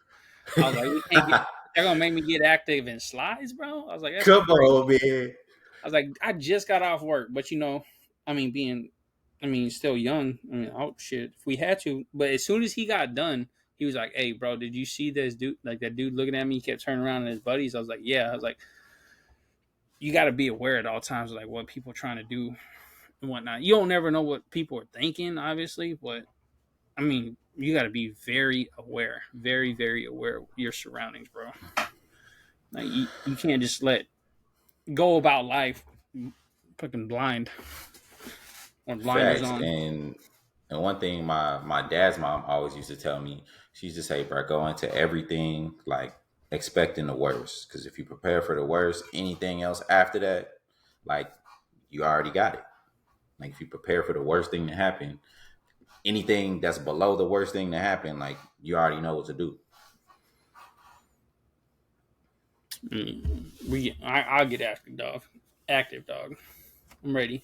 I was like, we can't get. They're gonna make me get active in slides, bro. I was like, that's Come crazy. on, man. I was like, I just got off work, but I mean, still young. I mean, oh shit, if we had to. But as soon as he got done, he was like, "Hey, bro, did you see this dude? Like that dude looking at me? He kept turning around at his buddies." I was like, "Yeah." I was like, "You got to be aware at all times, like what people are trying to do and whatnot. You don't never know what people are thinking, obviously, but I mean, you got to be very aware, very, very aware of your surroundings, bro. Like you can't just let go about life fucking blind or blinders Facts. on." And one thing my dad's mom always used to tell me, she used to say, bro, go into everything like expecting the worst. Because if you prepare for the worst, anything else after that, like you already got it. Like if you prepare for the worst thing to happen, anything that's below the worst thing to happen, like you already know what to do. I'll get active, dog. Active, dog. I'm ready.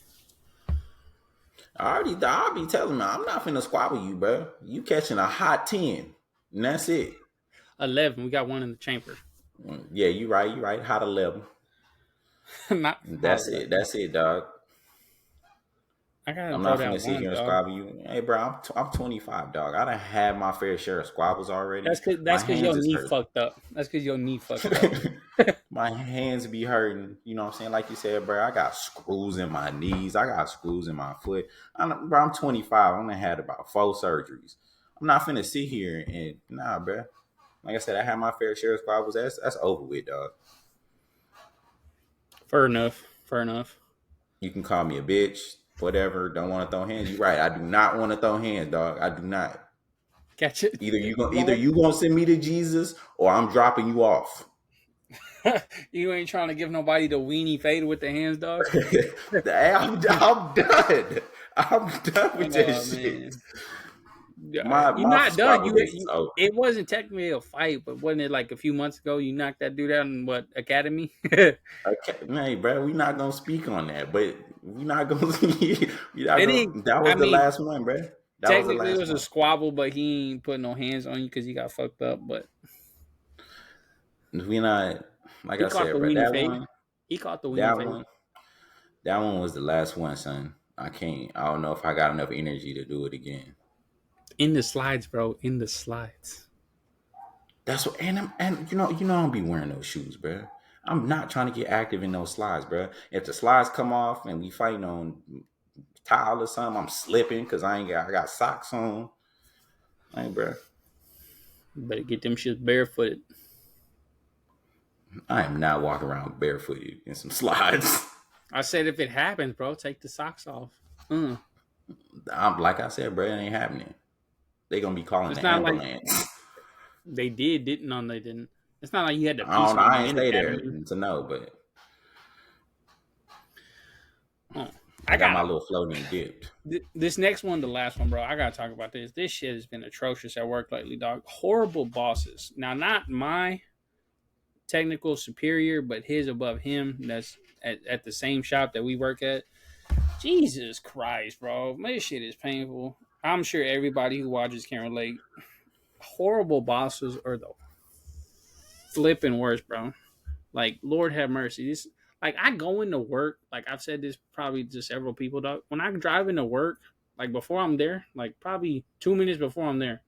I'll be telling them, I'm not finna squabble you, bro. You catching a hot 10, and that's it. 11. We got one in the chamber. Yeah, you right, you right. Hot 11. Not hot That's it. 11. That's it, dog. I gotta I'm throw not down finna sit one, here and dog. squabble you. Hey, bro, I'm 25, dog. I done had my fair share of squabbles already. My That's cause your hands is knee hurt. fucked up. That's cause your knee fucked up. My hands be hurting. You know what I'm saying? Like you said, bro, I got screws in my knees. I got screws in my foot. Bro, I'm 25. I only had about 4 surgeries. I'm not finna sit here and nah, bro. Like I said, I had my fair share of squabbles. That's over with, dog. Fair enough. Fair enough. You can call me a bitch, whatever. Don't want to throw hands. You right. I do not want to throw hands, dog. I do not. Catch it. Either Lord. you gonna send me to Jesus or I'm dropping you off. You ain't trying to give nobody the weenie fade with the hands, dog. I'm done. I'm done with that Oh shit. man. You're My not done. squabble days is over. It wasn't technically a fight, but wasn't it like a few months ago you knocked that dude out in what academy? Okay, hey, bro, we not gonna speak on that, but we not gonna. we not It gonna. ain't. That I was the mean, last one, bro. That was the technically it last was a one. squabble, but he ain't put no hands on you because he got fucked up. But We not. Like he I caught the said, bro. weenie fade. He caught the weenie That fade one, that one was the last one, son. I can't. I don't know if I got enough energy to do it again. in the slides, bro. In the slides. That's what, and you know, I don't be wearing those shoes, bro. I'm not trying to get active in those slides, bro. If the slides come off and we fighting on tile or something, I'm slipping because I got socks on. Hey, bro, Better get them shits barefooted. I am not walking around barefooted in some slides. I said if it happens, bro, take the socks off. I'm like I said, bro, it ain't happening. They gonna be calling It's the not like ambulance. they did, didn't no, they didn't. It's not like you had to I piece don't know. with I me ain't in stay there academy. to know, but Oh, I I got my got little floating dipped. this next one, the last one, bro. I gotta talk about this. This shit has been atrocious at work lately, dog. Horrible bosses. Now, not my technical superior, but his above him. That's at the same shop that we work at. Jesus Christ, bro. This shit is painful. I'm sure everybody who watches can relate. Horrible bosses are the flipping worst, bro. Like, Lord have mercy. This, like, I go into work. Like, I've said this probably to several people, dog. When I drive into work, like before I'm there, like probably 2 minutes before I'm there,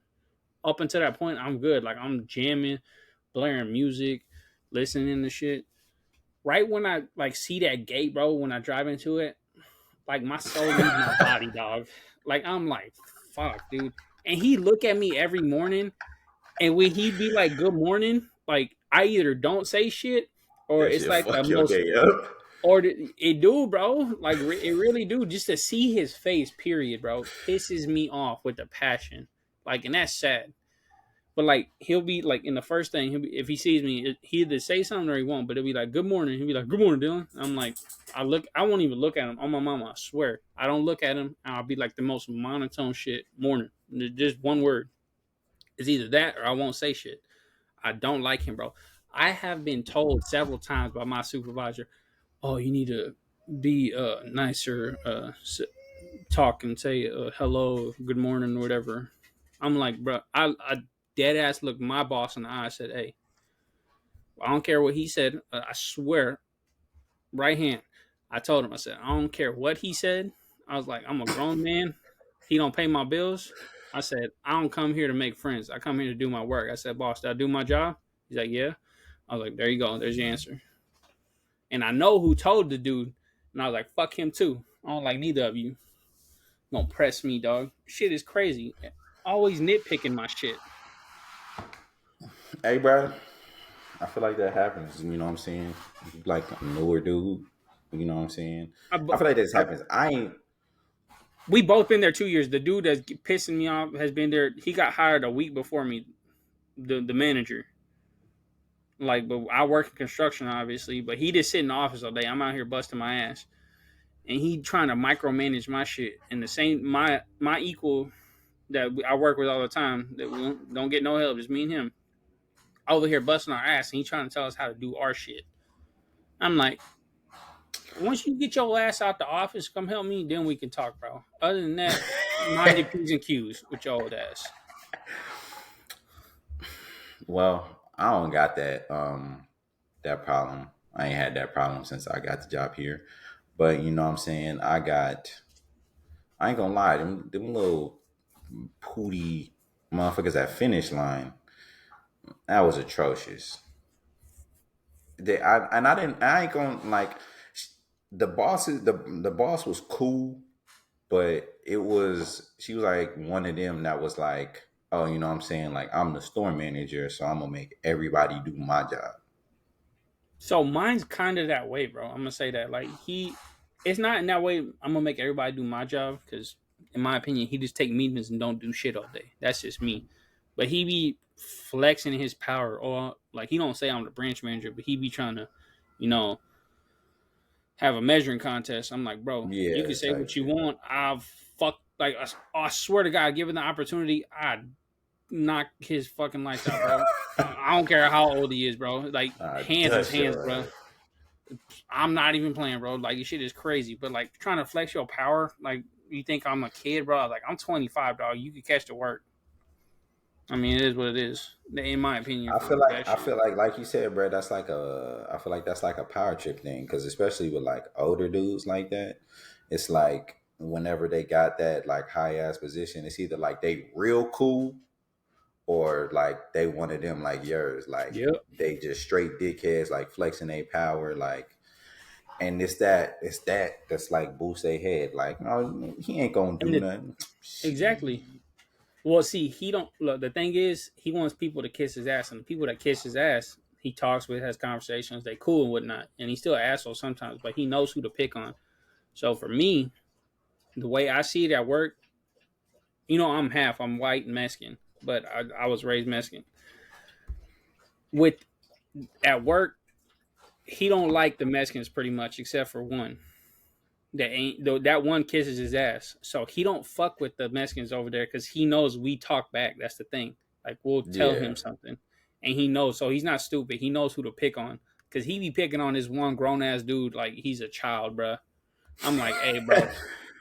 up until that point, I'm good. Like, I'm jamming, blaring music, listening to shit. Right when I like see that gate, bro, when I drive into it, like my soul leaves my body, dog. Like I'm like, fuck, dude. And he look at me every morning, and when he be like, "Good morning," like I either don't say shit, or That it's shit like the fuck your most, day up. or it do, bro. Like it really do. Just to see his face, period, bro, pisses me off with a passion. Like, and that's sad. But like he'll be like in the first thing, if he sees me, he either say something or he won't. But he'll be like, "Good morning." He'll be like, "Good morning, Dylan." I'm like, I won't even look at him. On my mama, I swear, I don't look at him. And I'll be like the most monotone shit. Morning, just one word. It's either that or I won't say shit. I don't like him, bro. I have been told several times by my supervisor, "Oh, you need to be nicer, talk and say hello, good morning, or whatever." I'm like, bro, I dead ass looked my boss in the eye. I said, "Hey, I don't care what he said. I swear, right hand." I told him, I said, "I don't care what he said." I was like, "I'm a grown man. He don't pay my bills." I said, "I don't come here to make friends. I come here to do my work." I said, "Boss, did I do my job?" He's like, "Yeah." I was like, "There you go. There's your answer." And I know who told the dude. And I was like, "Fuck him too. I don't like neither of you. Gonna press me, dog. Shit is crazy. Always nitpicking my shit." Hey, bro, I feel like that happens. You know what I'm saying? You like a newer dude. You know what I'm saying? I, I feel like this I, happens. I ain't. we both been there 2 years. The dude that's pissing me off has been there. He got hired a week before me. The manager. Like, but I work in construction, obviously. But he just sit in the office all day. I'm out here busting my ass, and he trying to micromanage my shit. And the same my equal that I work with all the time that we don't get no help. Just me and him over here busting our ass, and he trying to tell us how to do our shit. I'm like, once you get your ass out the office, come help me, then we can talk, bro. Other than that, mind your P's and Q's with your old ass. Well, I don't got that problem. I ain't had that problem since I got the job here. But you know what I'm saying? I ain't gonna lie, them little pooty motherfuckers at finish line, that was atrocious. I ain't gonna like the boss was cool, but she was like one of them that was like, oh, you know what I'm saying? Like, I'm the store manager, so I'm gonna make everybody do my job. So mine's kind of that way, bro. I'm gonna say that. Like it's not in that way. I'm gonna make everybody do my job because, in my opinion, he just take meetings and don't do shit all day. That's just me. But he be flexing his power, or like he don't say I'm the branch manager, but he be trying to, you know, have a measuring contest. I'm like, bro, you can Yeah, say type what you shit. want. I've fuck like I swear to God, given the opportunity, I'd knock his fucking lights out, bro. I don't care how old he is, bro. Like hands is Dust hands, your bro. ass. I'm not even playing, bro. Like, this shit is crazy. But like trying to flex your power, like you think I'm a kid, bro? Like I'm 25, dog. You could catch the work. I mean, it is what it is. In my opinion, for that I shit. feel like you said, bro. That's like a. I feel like that's like a power trip thing, because especially with like older dudes like that, it's like whenever they got that like high ass position, it's either like they real cool or like they one of them like yours, like Yep. they just straight dickheads, like flexing their power, like. And it's that that's like boost their head, like, no, he ain't gonna And do nothing. exactly. Shit. Well, see, he don't look. The thing is, he wants people to kiss his ass, and the people that kiss his ass, he talks with, has conversations. They cool and whatnot, and he's still an asshole sometimes, but he knows who to pick on. So for me, the way I see it at work, I'm white and Mexican, but I was raised Mexican. With at work, he don't like the Mexicans pretty much, except for one. That ain't though that one kisses his ass. So he don't fuck with the Mexicans over there because he knows we talk back. That's the thing. Like we'll tell Yeah. him something, and he knows. So he's not stupid. He knows who to pick on because he be picking on this one grown ass dude like he's a child, bruh. I'm like, hey, bro,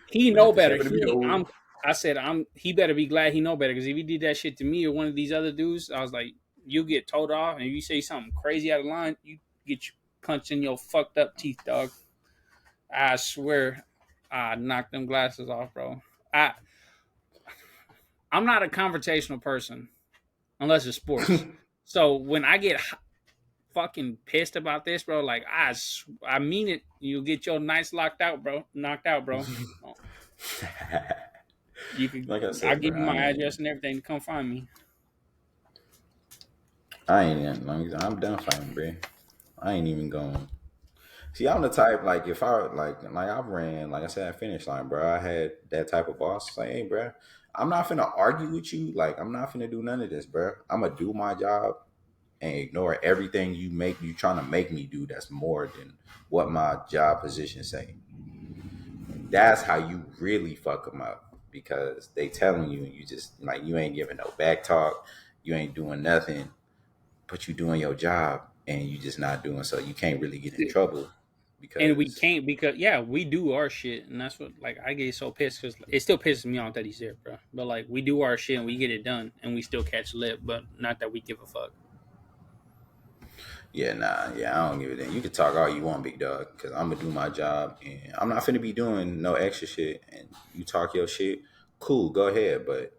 he But know if it's better. happened to be He old. I'm I said he better be glad he know better because if he did that shit to me or one of these other dudes, I was like, you get told off and if you say something crazy out of line, you get punched in your fucked up teeth, dog. I swear, I knocked them glasses off, bro. I I'm not a confrontational person unless it's sports. So when I get fucking pissed about this, bro, like I mean it. You get your nights locked out, bro. Knocked out, bro. You could. Like I I'll said, give bro, you my address and everything to come find me. I ain't even, I'm done fighting, bro. I ain't even going. See, I'm the type, like, if I like I ran, like I said, at finish line, bro. I had that type of boss. It's like, hey, bro, I'm not finna argue with you. Like, I'm not finna do none of this, bro. I'm gonna do my job and ignore everything you trying to make me do. That's more than what my job position say. That's how you really fuck them up, because they telling you and you just like, you ain't giving no back talk. you ain't doing nothing, but you doing your job and you just not doing so. You can't really get in trouble And we because can't because yeah, we do our shit, and that's what like I get so pissed because it still pisses me off that he's there, bro. But like we do our shit and we get it done, and we still catch lip, but not that we give a fuck. yeah, nah, yeah, I don't give a damn. You can talk all you want, big dog, because I'm gonna do my job and I'm not finna be doing no extra shit. And you talk your shit, cool, go ahead, but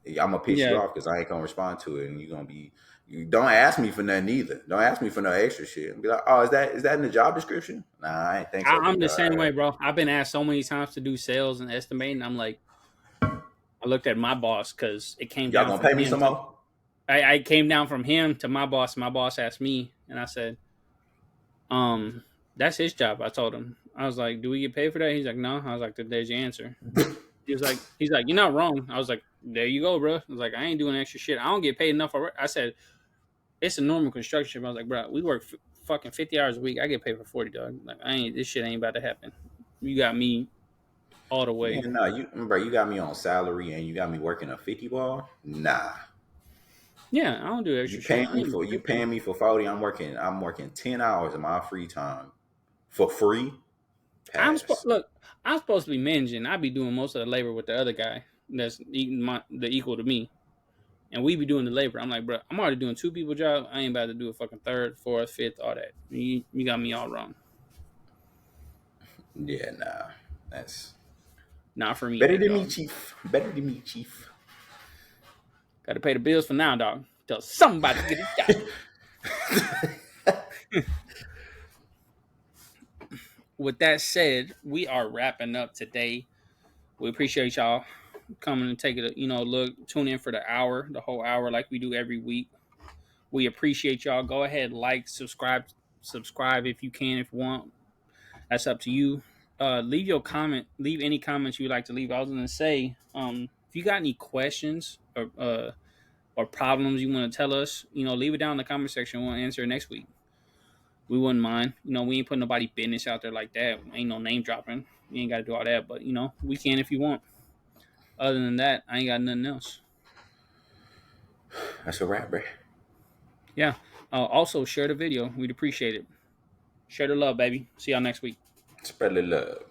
I'm gonna piss you Yeah, off because I ain't gonna respond to it, and you're gonna be. You don't ask me for nothing either. Don't ask me for no extra shit. And be like, oh, is that in the job description? Nah, I ain't think so, I'm big the dog. same way, bro. I've been asked so many times to do sales and estimating. I'm like, I looked at my boss because it came Y'all down gonna from pay me him some to more? I came down from him to my boss. My boss asked me, and I said, that's his job. I told him. I was like, do we get paid for that? He's like, no. I was like, there's your answer. He's like, you're not wrong. I was like, there you go, bro. I was like, I ain't doing extra shit. I don't get paid enough already. I said, it's a normal construction. I was like, bro, we work fucking 50 hours a week. I get paid for 40, dog. Like, this shit ain't about to happen. You got me all the Yeah, way. no, bro, you got me on salary and you got me working a 50 ball. Nah, Yeah, I don't do extra shit. I ain't you tripping. paying me for 40. I'm working 10 hours of my free time for free. Pass. Look. I'm supposed to be managing. I be doing most of the labor with the other guy that's the equal to me, and we be doing the labor. I'm like, bro, I'm already doing two people job. I ain't about to do a fucking third, fourth, fifth, all that. You got me all wrong. Yeah, nah, that's Not for me, better big than me, dog. chief. Better than me, chief. Got to pay the bills for now, dog. Tell somebody to get a job. With that said, we are wrapping up today. We appreciate y'all coming and taking a look, tune in for the whole hour, like we do every week. We appreciate y'all. Go ahead, like, subscribe if you can, if you want. That's up to you. Leave your comment. Leave any comments you'd like to leave. I was gonna say, if you got any questions or problems you want to tell us, leave it down in the comment section. We'll answer it next week. We wouldn't mind. We ain't putting nobody business out there like that. Ain't no name dropping. You ain't got to do all that, but we can if you want. Other than that, I ain't got nothing else. That's a wrap, bro. Yeah. Also, share the video. We'd appreciate it. Share the love, baby. See y'all next week. Spread the love.